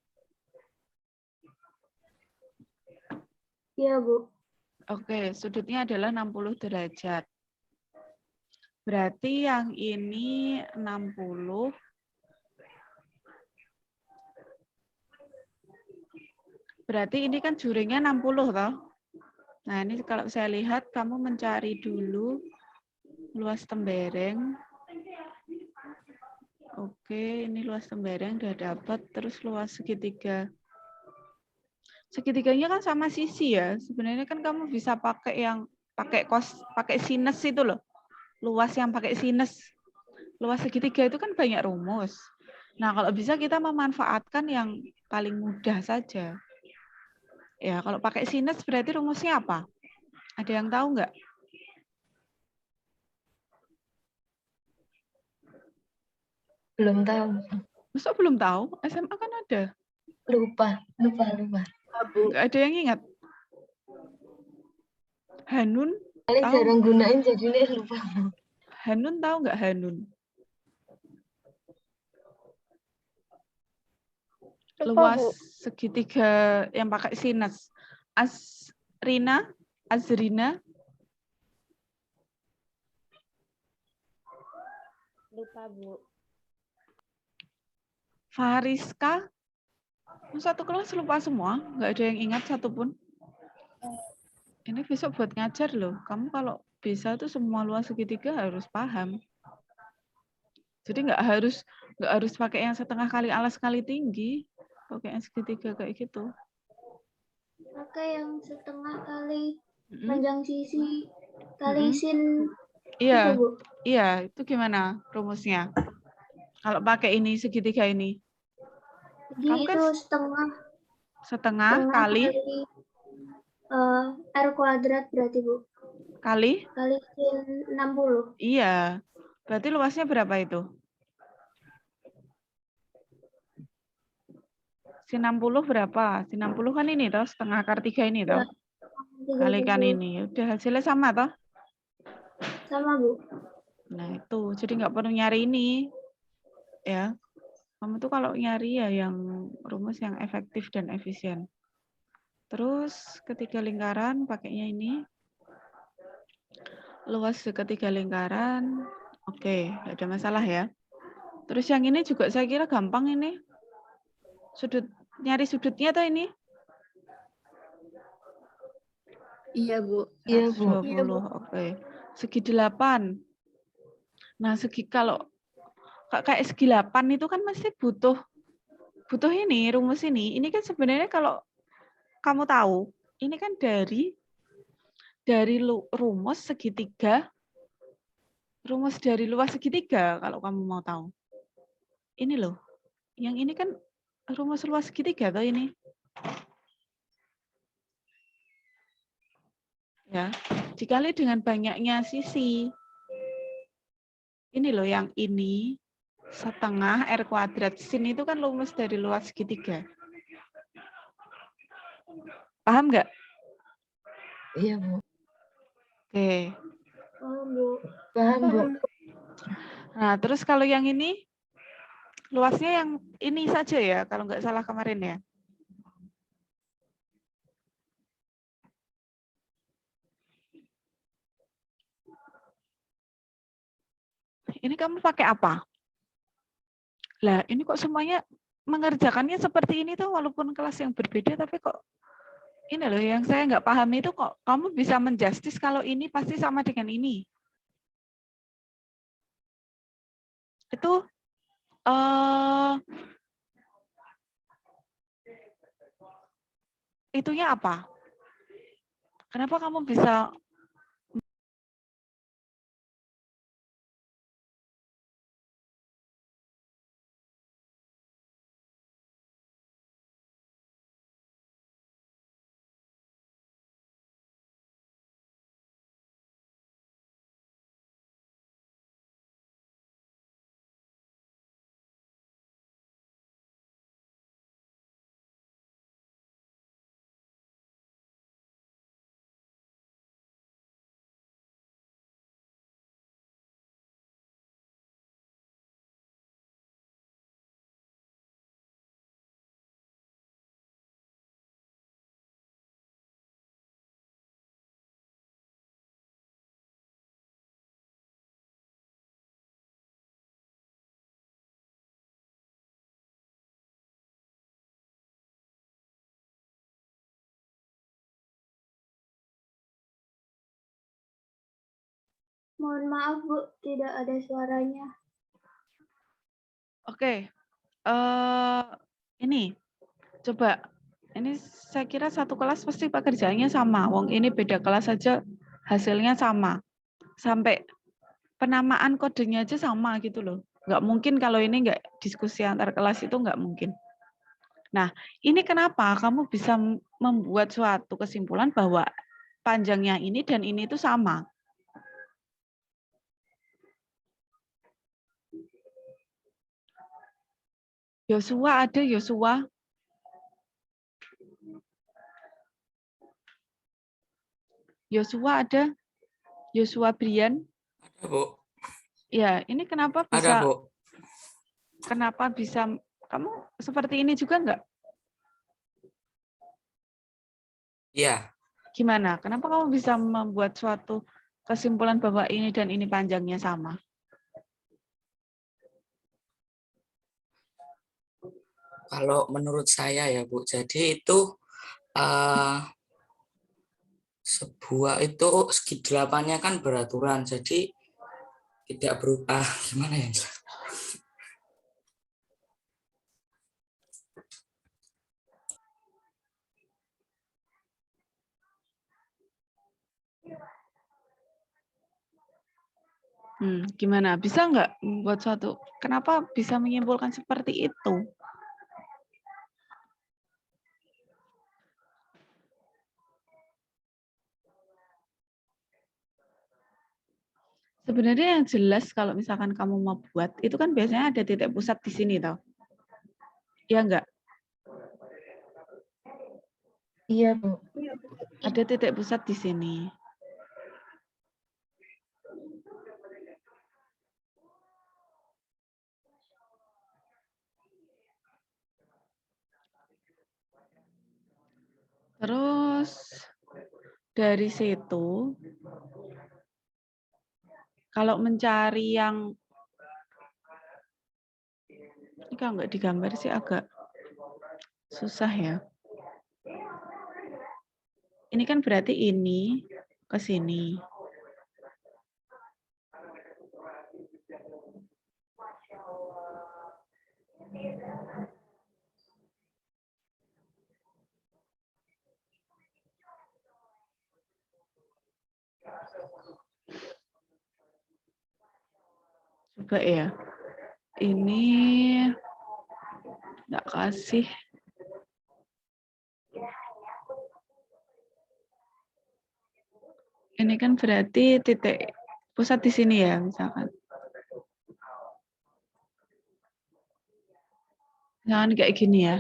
Speaker 4: Iya, Bu.
Speaker 1: Oke, sudutnya adalah 60 derajat. Berarti yang ini 60. Berarti ini kan juringnya 60 toh. Nah, ini kalau saya lihat kamu mencari dulu luas tembereng. Oke, ini luas tembereng udah dapat, terus luas segitiga. Segitiganya kan sama sisi ya. Sebenarnya kan kamu bisa pakai yang pakai sinus itu loh. Luas yang pakai sinus. luas segitiga itu kan banyak rumus. Nah, kalau bisa kita memanfaatkan yang paling mudah saja. Ya, kalau pakai sinus berarti rumusnya apa? Ada yang tahu nggak?
Speaker 2: Belum tahu.
Speaker 1: Masa belum tahu? SMA kan ada.
Speaker 2: Lupa.
Speaker 1: Nggak ada yang ingat? Hanun
Speaker 2: Paling
Speaker 1: tahu?
Speaker 2: jarang gunain jadinya lupa.
Speaker 1: Hanun tahu nggak Hanun? Luas segitiga yang pakai sinus. Azrina?
Speaker 5: Lupa, Bu.
Speaker 1: Fariska? Satu kelas lupa semua, nggak ada yang ingat satupun. Ini besok buat ngajar loh. Kamu kalau bisa tuh semua luas segitiga harus paham. Jadi nggak harus pakai yang setengah kali alas kali tinggi, pakai yang segitiga kayak gitu.
Speaker 4: Pakai yang setengah kali
Speaker 1: Mm-mm.
Speaker 4: panjang sisi kali sin.
Speaker 1: Iya,
Speaker 4: Itu, Bu.
Speaker 1: iya. Itu gimana rumusnya? Kalau pakai ini segitiga ini,
Speaker 4: Jadi
Speaker 1: kamu kan
Speaker 4: itu
Speaker 1: setengah kali
Speaker 4: R kuadrat berarti, Bu.
Speaker 1: kali.
Speaker 4: Kali sin 60.
Speaker 1: Iya. Berarti luasnya berapa itu? Sin 60 berapa? Sin 60 kan ini toh, setengah akar 3 ini toh.
Speaker 4: Ya,
Speaker 1: Kalikan
Speaker 4: 30.
Speaker 1: ini. Udah hasilnya sama toh?
Speaker 4: Sama, Bu.
Speaker 1: Nah, itu. Jadi nggak perlu nyari ini. Ya. Kamu tuh kalau nyari ya yang rumus yang efektif dan efisien. Terus ketiga lingkaran pakainya ini. Luas ketiga lingkaran. Oke, nggak ada masalah ya. Terus yang ini juga saya kira gampang ini. Nyari sudutnya tuh ini.
Speaker 5: Iya, Bu.
Speaker 1: 120, oke. Segi 8. Nah, kalau kayak segi 8 itu kan masih butuh ini, rumus ini. Ini kan sebenarnya kalau kamu tahu, ini kan dari rumus segitiga, rumus dari luas segitiga kalau kamu mau tahu. Ini loh. Yang ini kan rumus luas segitiga tuh ini. Ya, dikali dengan banyaknya sisi. Ini loh yang ini setengah R kuadrat. Sin itu kan rumus dari luas segitiga. Paham nggak?
Speaker 2: Iya, Bu.
Speaker 1: Oke.
Speaker 2: Paham, Bu.
Speaker 1: Nah, terus kalau yang ini, luasnya yang ini saja ya, kalau nggak salah kemarin ya. Ini kamu pakai apa? Lah, ini kok semuanya mengerjakannya seperti ini tuh, walaupun kelas yang berbeda, tapi kok ini loh yang saya nggak paham itu kok kamu bisa menjustis kalau ini pasti sama dengan ini. Itu itunya apa? Kenapa kamu bisa
Speaker 4: Mohon maaf, Bu, tidak ada suaranya.
Speaker 1: Oke. Ini coba. Ini saya kira satu kelas pasti pekerjaannya sama. Wong ini beda kelas saja hasilnya sama. Sampai penamaan kodenya aja sama gitu loh. Nggak mungkin kalau ini nggak diskusi antar kelas itu nggak mungkin. Nah, ini kenapa kamu bisa membuat suatu kesimpulan bahwa panjangnya ini dan ini itu sama. Yosua ada Yosua. Yosua ada. Yosua Brian.
Speaker 6: Ada, Bu.
Speaker 1: Ya, ini kenapa
Speaker 6: Ada,
Speaker 1: bisa
Speaker 6: Bu.
Speaker 1: kenapa bisa kamu seperti ini juga enggak?
Speaker 6: Iya.
Speaker 1: Gimana? Kenapa kamu bisa membuat suatu kesimpulan bahwa ini dan ini panjangnya sama?
Speaker 6: Kalau menurut saya ya, Bu, jadi itu sebuah itu segi 8-nya kan beraturan, jadi tidak berubah. Gimana ya?
Speaker 1: Gimana? Bisa nggak membuat suatu? Kenapa bisa menyimpulkan seperti itu? Sebenarnya yang jelas kalau misalkan kamu mau buat, itu kan biasanya ada titik pusat di sini, toh. Iya enggak?
Speaker 2: Iya, Bu.
Speaker 1: Ada titik pusat di sini. Terus dari situ, kalau mencari yang ini kalau nggak digambar sih agak susah ya. Ini kan berarti ini ke sini. Coba ya. Ini nggak kasih. Ini kan berarti titik pusat di sini ya, misalkan. Jangan kayak gini ya.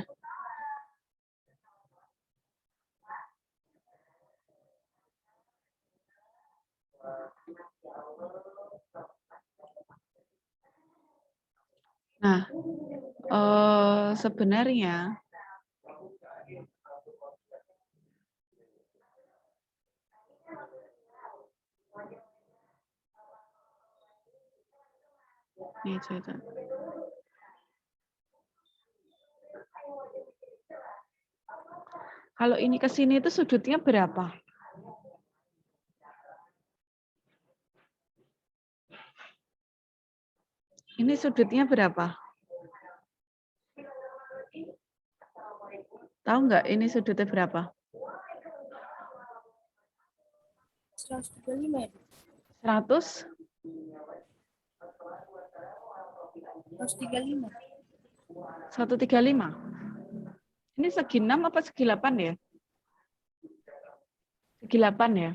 Speaker 1: Nah, sebenarnya nih coba. Kalau ini ke sini itu sudutnya berapa? Ini sudutnya berapa? Tahu nggak ini sudutnya berapa?
Speaker 3: 135 ya?
Speaker 1: 100?
Speaker 3: 135.
Speaker 1: 135. Ini segi 6 apa segi 8 ya? Segi 8 ya?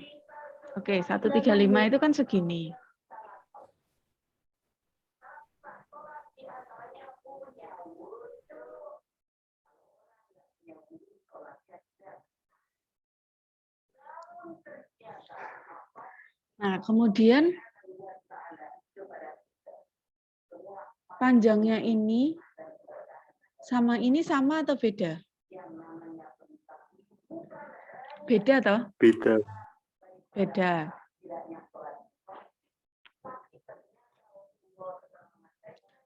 Speaker 1: Oke, 135 itu kan segini. Nah, kemudian panjangnya ini sama atau beda? Beda toh?
Speaker 7: Beda.
Speaker 1: Beda.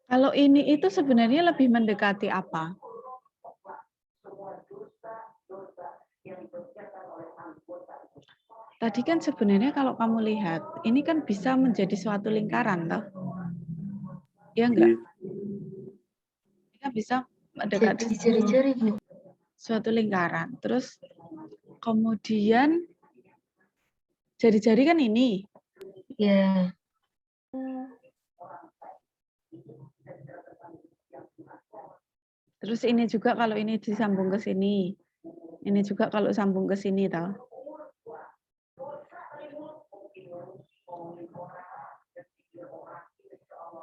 Speaker 1: Kalau ini itu sebenarnya lebih mendekati apa? Tadi kan sebenarnya kalau kamu lihat, ini kan bisa menjadi suatu lingkaran, toh? Ya enggak? Ini kan bisa mendekati
Speaker 2: Jadi jari-jari, Bu.
Speaker 1: suatu lingkaran. Terus kemudian jari-jari kan ini.
Speaker 2: Ya.
Speaker 1: Terus ini juga kalau ini disambung ke sini. Ini juga kalau sambung ke sini toh.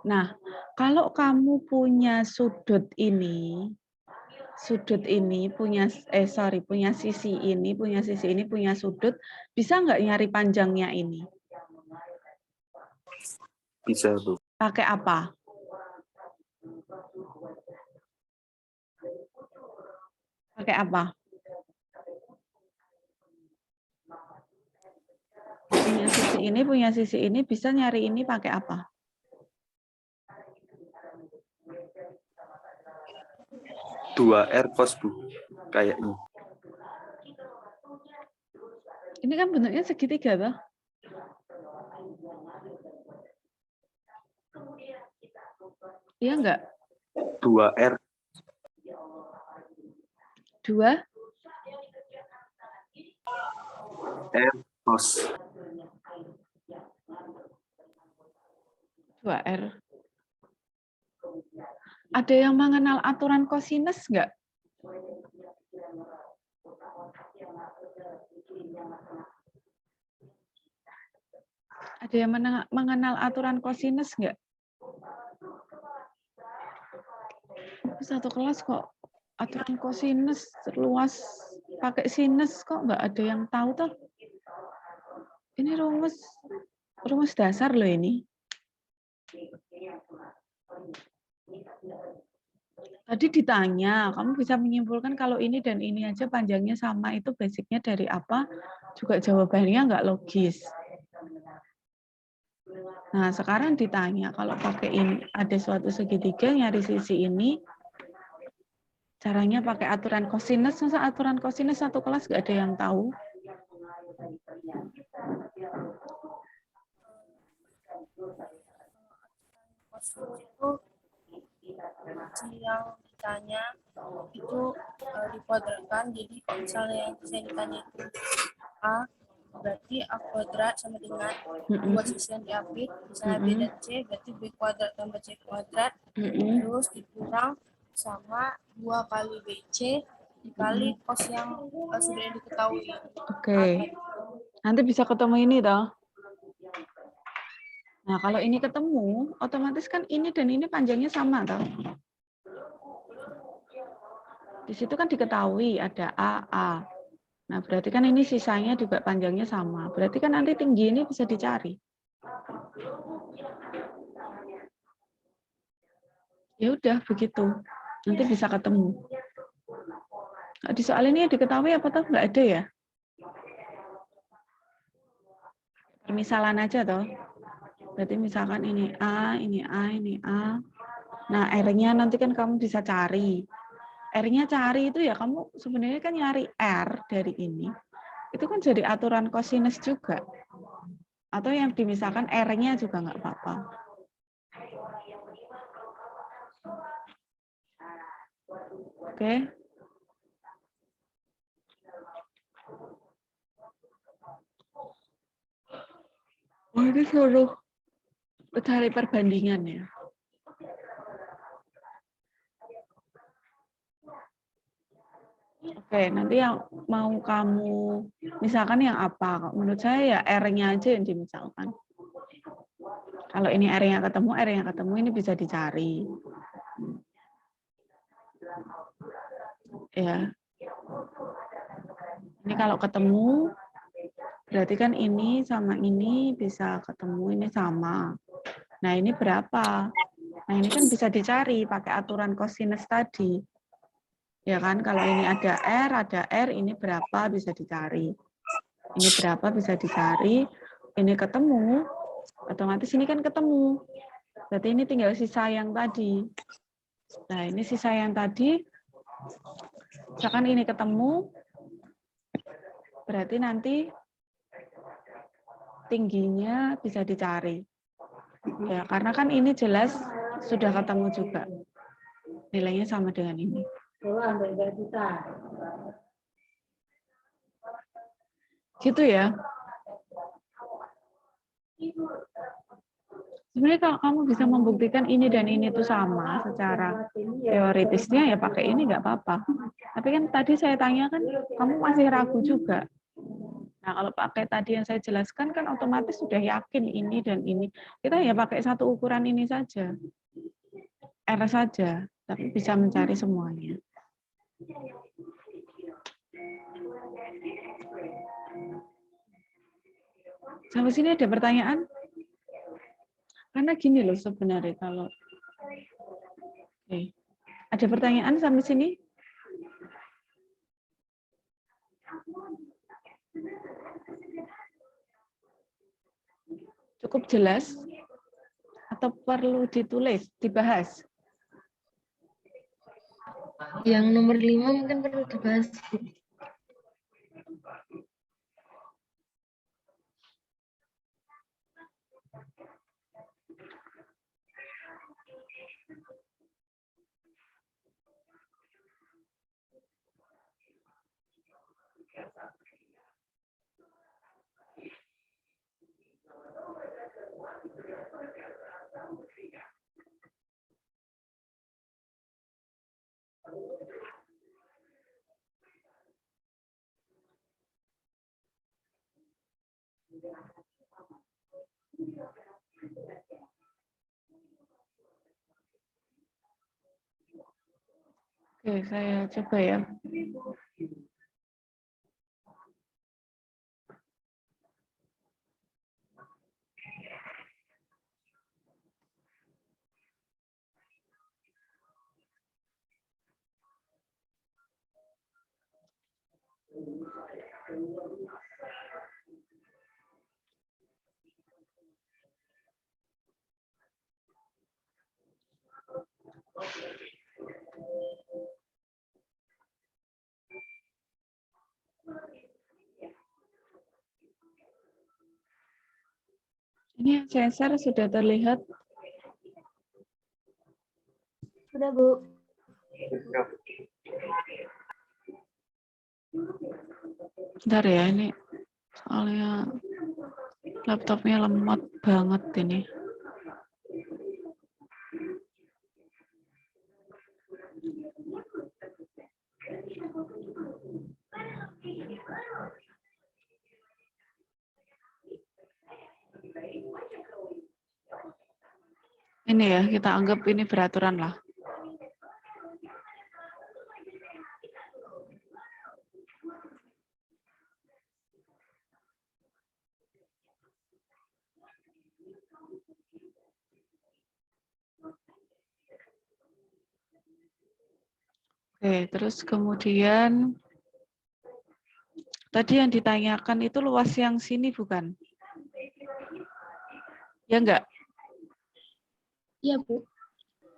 Speaker 1: Nah, kalau kamu punya sudut ini punya punya sisi ini, punya sudut, bisa nggak nyari panjangnya ini?
Speaker 7: Bisa, Bu.
Speaker 1: Pakai apa? Pakai apa? Punya sisi ini bisa nyari ini pakai apa?
Speaker 7: Dua R cos, Bu. Kayaknya.
Speaker 1: Ini kan bentuknya segitiga toh? Iya enggak?
Speaker 7: 2R.
Speaker 1: 2
Speaker 7: R cos.
Speaker 1: 2R. Ada yang mengenal aturan kosinus enggak? Ada yang mengenal aturan kosinus enggak? Satu kelas kok aturan kosinus luas pakai sinus kok nggak ada yang tahu toh. Ini rumus dasar loh ini. Tadi ditanya, kamu bisa menyimpulkan kalau ini dan ini aja panjangnya sama, itu basicnya dari apa? Juga jawabannya nggak logis. Nah, sekarang ditanya, kalau pakai ini, ada suatu segitiga, nyari sisi ini, caranya pakai aturan kosinus, masa aturan kosinus satu kelas nggak ada yang tahu?
Speaker 3: Kosinus itu si yang ditanya itu dikuadratkan, jadi kalau misalnya yang saya ditanya itu A, berarti A kuadrat sama dengan dua sisi yang diambil, misalnya B dan C, berarti B kuadrat tambah C kuadrat, terus dikurang sama 2 kali BC dikali cos yang sudah diketahui.
Speaker 1: Oke. Nanti bisa ketemu ini toh. Nah, kalau ini ketemu, otomatis kan ini dan ini panjangnya sama toh. Di situ kan diketahui ada A. Nah, berarti kan ini sisanya juga panjangnya sama. Berarti kan nanti tinggi ini bisa dicari. Ya udah begitu. Nanti bisa ketemu. Nah, di soal ini diketahui apa toh? Nggak ada ya? Permisalan aja toh. Berarti misalkan ini A, ini A, ini A. Nah, R-nya nanti kan kamu bisa cari. R-nya cari itu ya kamu sebenarnya kan nyari R dari ini. Itu kan jadi aturan kosinus juga. Atau yang dimisalkan R-nya juga nggak apa-apa. Oke. Oh, ini suruh cari perbandingan ya. Oke, nanti yang mau kamu misalkan yang apa? Menurut saya ya R-nya aja yang dimisalkan. Kalau ini R-nya ketemu, ini bisa dicari. Ya. Ini kalau ketemu, berarti kan ini sama ini bisa ketemu, ini sama. Nah, ini berapa? Nah, ini kan bisa dicari pakai aturan kosinus tadi. Ya kan, kalau ini ada R, ini berapa bisa dicari. Ini berapa bisa dicari, ini ketemu, otomatis ini kan ketemu. Berarti ini tinggal sisa yang tadi. Nah, ini sisa yang tadi, misalkan ini ketemu, berarti nanti tingginya bisa dicari. Ya, karena kan ini jelas sudah ketemu juga. Nilainya sama dengan ini. Gitu ya. Sebenarnya kalau kamu bisa membuktikan ini dan ini itu sama secara teoritisnya ya pakai ini nggak apa-apa. Tapi kan tadi saya tanya kan kamu masih ragu juga. Nah kalau pakai tadi yang saya jelaskan kan otomatis sudah yakin ini dan ini. Kita ya pakai satu ukuran ini saja. R saja, tapi bisa mencari semuanya. Sampai sini ada pertanyaan? Karena gini loh sebenarnya kalau ada pertanyaan sampai sini? Cukup jelas? Atau perlu ditulis, dibahas?
Speaker 2: Yang nomor 5 mungkin perlu dibahas, Bu.
Speaker 1: Oke, saya coba ya. Ini yang saya share sudah terlihat.
Speaker 4: Sudah, Bu.
Speaker 1: Bentar ya, ini soalnya laptopnya lemot banget ini. Ini ya, kita anggap ini beraturan lah. Oke, terus kemudian tadi yang ditanyakan itu luas yang sini bukan? Ya enggak?
Speaker 2: Iya, Bu.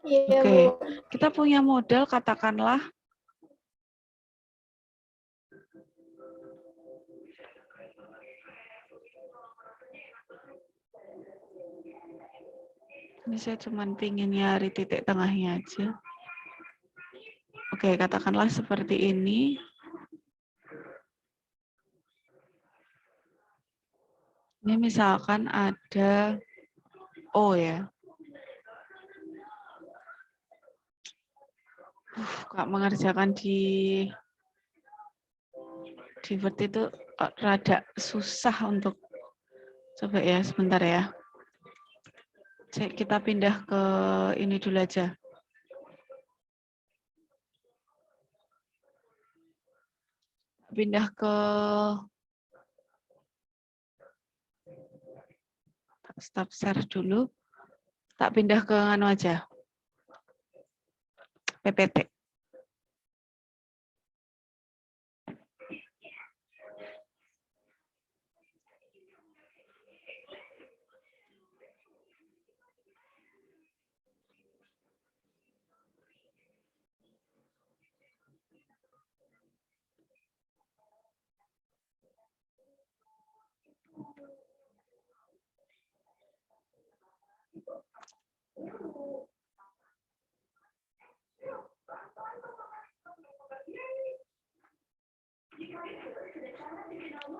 Speaker 4: Iya,
Speaker 1: Oke,
Speaker 4: Bu.
Speaker 1: kita punya model katakanlah ini saya cuma pingin nyari titik tengahnya aja. Oke, katakanlah seperti ini. Ini misalkan ada O ya. Kak mengerjakan di Word itu rada susah untuk coba ya sebentar ya. Kita pindah ke ini dulu aja. Pindah ke stop share dulu. Tak pindah ke anu aja. PPT.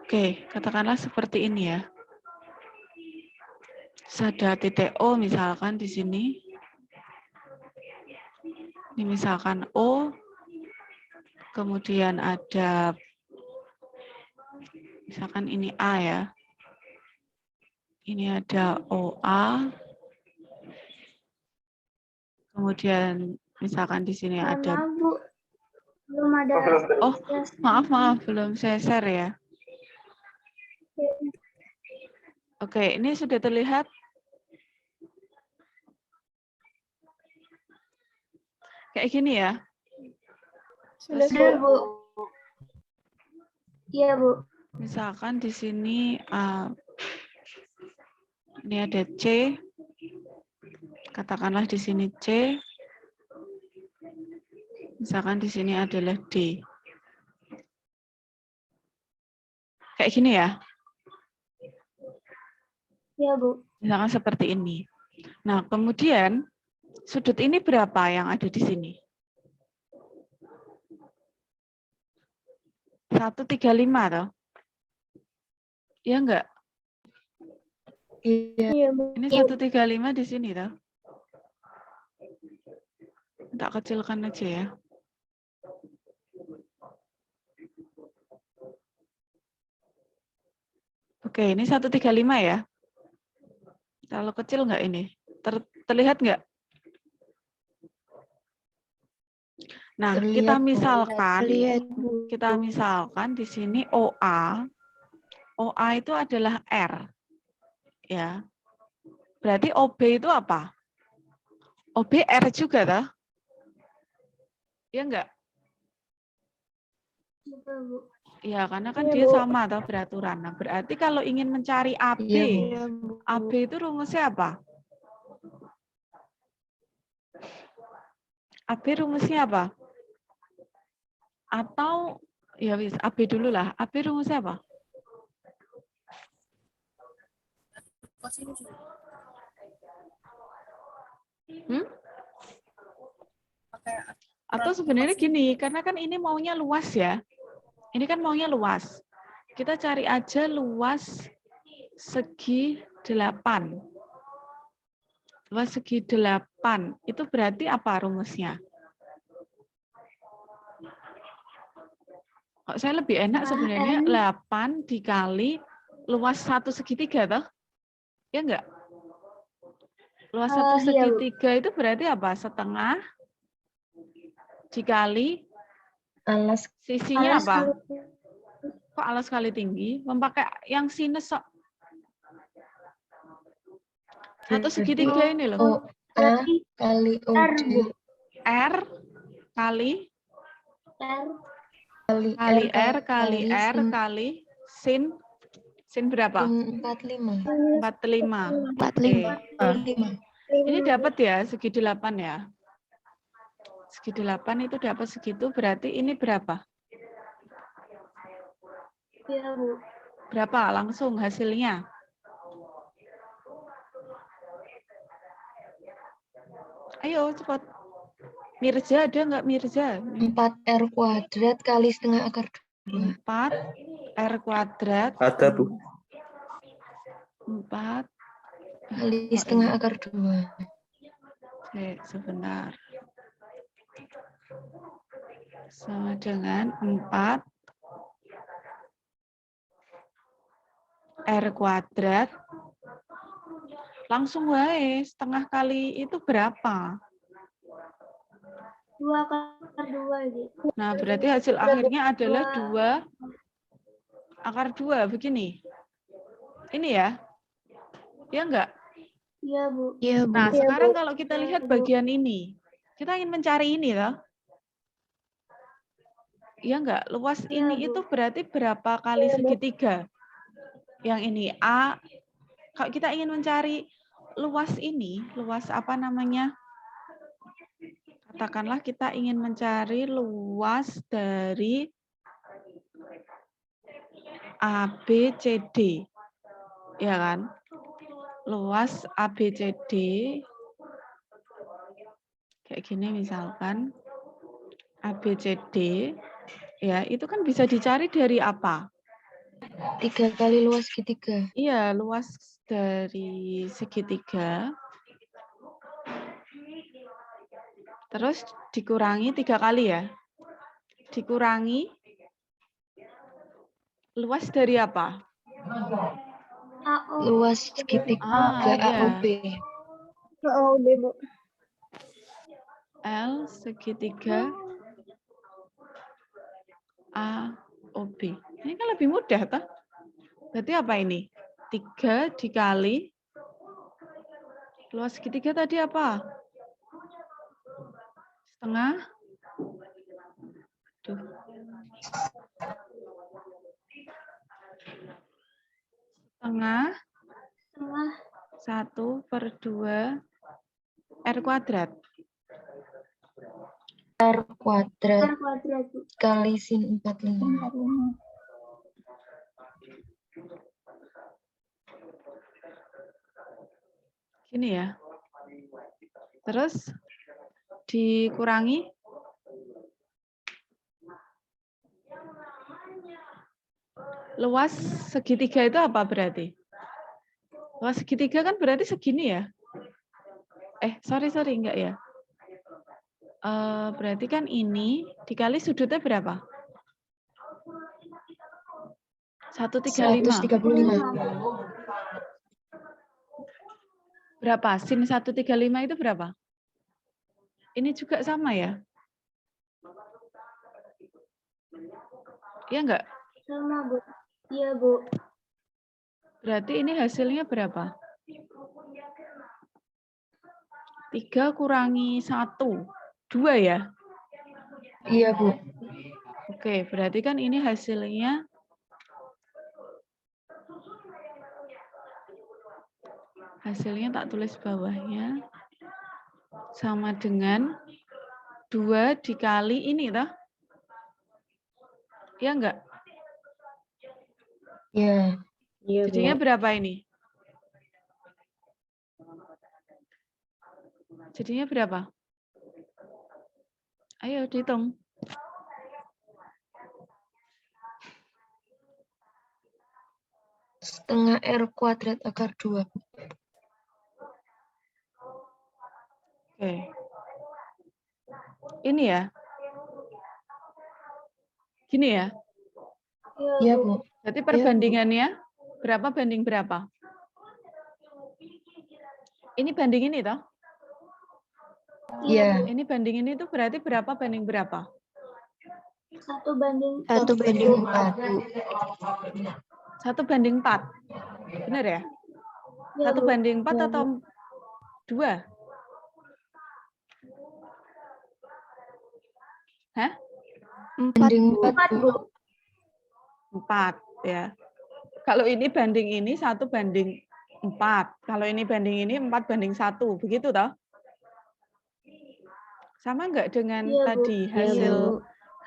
Speaker 1: Oke, katakanlah seperti ini ya. Terus ada titik O misalkan di sini. Ini misalkan O, kemudian ada, misalkan ini A ya. Ini ada OA. Kemudian misalkan di sini
Speaker 4: Mohon
Speaker 1: ada,
Speaker 4: maaf, Bu. Belum ada.
Speaker 1: oh maaf, belum saya share ya. Oke, ini sudah terlihat. Kayak gini ya.
Speaker 4: Sudah,
Speaker 1: Terus,
Speaker 4: Bu. Iya, Bu.
Speaker 1: misalkan di sini ini ada C. Katakanlah di sini C. Misalkan di sini adalah D. Kayak gini ya.
Speaker 4: Iya, Bu.
Speaker 1: Misalkan seperti ini. Nah, kemudian sudut ini berapa yang ada di sini? 135 toh? Iya enggak?
Speaker 2: Iya.
Speaker 4: Iya, Bu.
Speaker 1: Ini 135 di sini toh? Tak kecilkan aja ya. Oke, ini 135 ya. Terlalu kecil nggak ini? Terlihat nggak? Nah,
Speaker 2: Terlihat, Bu.
Speaker 1: kita misalkan di sini OA. OA itu adalah R. Ya. Berarti OB itu apa? OB R juga toh? Ya enggak?
Speaker 4: Iya, Bu.
Speaker 1: Ya, karena kan
Speaker 4: Iya,
Speaker 1: dia
Speaker 4: Bu.
Speaker 1: sama atau beraturan. Nah, berarti kalau ingin mencari AB,
Speaker 2: Iya, Bu.
Speaker 1: AB itu rumusnya apa? AB rumusnya apa? Atau ya wis AB dulu lah. AB rumusnya apa?
Speaker 3: Kosinus. Pakai
Speaker 1: Atau sebenarnya gini, karena kan ini maunya luas ya. Ini kan maunya luas. Kita cari aja luas segi 8. Luas segi 8. Itu berarti apa rumusnya? Kok saya lebih enak sebenarnya 8 dikali luas 1/3 toh? Ya enggak? Luas 1/3 itu berarti apa? Setengah dikali
Speaker 2: Alas
Speaker 1: sisinya
Speaker 4: Alas
Speaker 1: apa?
Speaker 4: kali-
Speaker 1: Kok alas kali tinggi? Memakai yang sinus sok. 1/3 ini loh.
Speaker 2: OA kali
Speaker 4: R,
Speaker 2: OD
Speaker 4: Bu.
Speaker 1: R kali
Speaker 4: R.
Speaker 1: kali R kali R
Speaker 2: sin
Speaker 1: kali sin berapa?
Speaker 2: 45.
Speaker 1: 45.
Speaker 2: 45.
Speaker 1: Ini dapat ya segi 8 ya. Segi 8 itu dapat segitu, berarti ini berapa?
Speaker 4: Iya, Bu.
Speaker 1: Berapa langsung hasilnya? Ayo cepat. Mirza ada nggak Mirza?
Speaker 2: 4R kuadrat kali setengah akar 2.
Speaker 1: 4 R kuadrat.
Speaker 7: Ada, Bu.
Speaker 1: 4
Speaker 2: Kali setengah akar 2.
Speaker 1: Oke, sebentar. Sama dengan 4 R kuadrat. Langsung wae, setengah kali itu berapa?
Speaker 4: 2 akar 2, gitu.
Speaker 1: Nah, berarti hasil akhirnya adalah 2 akar 2, begini. Ini ya? Ya enggak?
Speaker 4: Iya, Bu.
Speaker 2: Iya, Bu.
Speaker 1: Nah,
Speaker 4: Iya,
Speaker 1: sekarang
Speaker 4: Bu.
Speaker 1: kalau kita lihat
Speaker 4: Bu.
Speaker 1: bagian ini. Kita ingin mencari ini, toh. Ya enggak? Luas
Speaker 4: Iya,
Speaker 1: ini
Speaker 4: Bu.
Speaker 1: itu berarti berapa kali segitiga? Yang ini A. Kalau kita ingin mencari luas ini, luas apa namanya? Katakanlah kita ingin mencari luas dari ABCD. Ya kan? Luas ABCD kayak gini misalkan. ABCD ya, itu kan bisa dicari dari apa?
Speaker 2: 3 kali luas segitiga.
Speaker 1: Iya, luas dari segitiga. Terus dikurangi 3 kali ya. Dikurangi luas dari apa?
Speaker 4: AO.
Speaker 2: Luas segitiga
Speaker 1: iya.
Speaker 2: AOB.
Speaker 4: AO, Bu.
Speaker 1: L segitiga AOB. Ini kan lebih mudah, toh? Berarti apa ini? 3 dikali luas segitiga tadi apa? Setengah. Duh. Setengah. 1/2 R kuadrat.
Speaker 2: R kuadrat
Speaker 4: R kuadrat, Bu.
Speaker 2: kali sin 45.
Speaker 1: Gini ya. Terus dikurangi luas segitiga itu apa berarti? Luas segitiga kan berarti segini ya? Sorry, enggak ya. Berarti kan ini dikali sudutnya berapa? 135.
Speaker 2: 135.
Speaker 1: Berapa? Sin 135 itu berapa? Ini juga sama ya? Iya enggak?
Speaker 4: Sama, Bu. Iya, Bu.
Speaker 1: Berarti ini hasilnya berapa? 3 kurangi 1. 2 ya?
Speaker 2: Iya, Bu.
Speaker 1: Oke, berarti kan ini hasilnya tak tulis bawahnya sama dengan 2 dikali ini toh? Iya enggak?
Speaker 2: Iya.
Speaker 1: Jadinya berapa ini? Jadinya berapa? Ayo dihitung.
Speaker 2: Setengah R kuadrat akar 2.
Speaker 1: Oke. Ini ya. Gini ya.
Speaker 2: Iya, Bu.
Speaker 1: Berarti perbandingannya berapa banding berapa? Ini banding ini toh?
Speaker 2: Iya.
Speaker 1: Ini banding ini tuh berarti berapa banding berapa?
Speaker 4: 1 banding
Speaker 2: 1 banding 4.
Speaker 1: 1 banding 4. Benar ya?
Speaker 4: Ya,
Speaker 1: 1
Speaker 4: Bu.
Speaker 1: banding 4 atau 2? Hah?
Speaker 2: 4 banding 4, Bu.
Speaker 1: 4 ya. Kalau ini banding ini 1 banding 4. Kalau ini banding ini 4 banding 1. Begitu toh? Sama enggak dengan
Speaker 4: Iya, Bu.
Speaker 1: tadi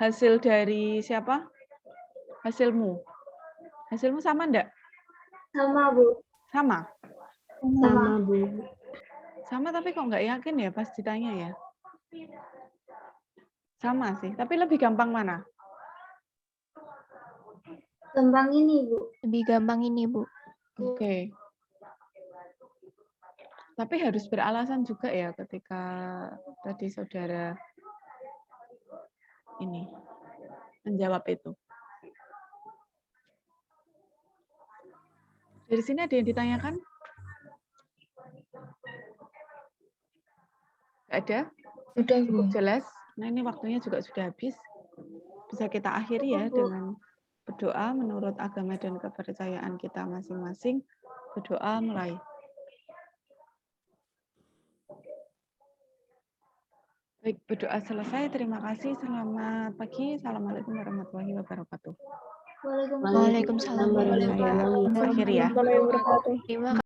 Speaker 1: hasil dari siapa? Hasilmu. Hasilmu sama enggak?
Speaker 4: Sama, Bu.
Speaker 1: Sama?
Speaker 4: Sama,
Speaker 5: Bu.
Speaker 1: Sama tapi kok nggak yakin ya pas ditanya ya? Sama sih, tapi lebih gampang mana?
Speaker 4: Gampang ini, Bu.
Speaker 5: Lebih gampang ini, Bu.
Speaker 1: Oke. Tapi harus beralasan juga ya ketika tadi saudara ini menjawab itu. Dari sini ada yang ditanyakan? Nggak ada?
Speaker 2: Sudah, Bu.
Speaker 1: Cukup jelas. Nah ini waktunya juga sudah habis. Bisa kita akhiri ya dengan berdoa menurut agama dan kepercayaan kita masing-masing. Berdoa mulai. Baik, berdoa selesai. Terima kasih. Selamat pagi. Assalamualaikum warahmatullahi wabarakatuh.
Speaker 4: Waalaikumsalam.
Speaker 5: Waalaikumsalam warahmatullahi wabarakatuh.
Speaker 1: Akhiri ya.
Speaker 5: Terima kasih.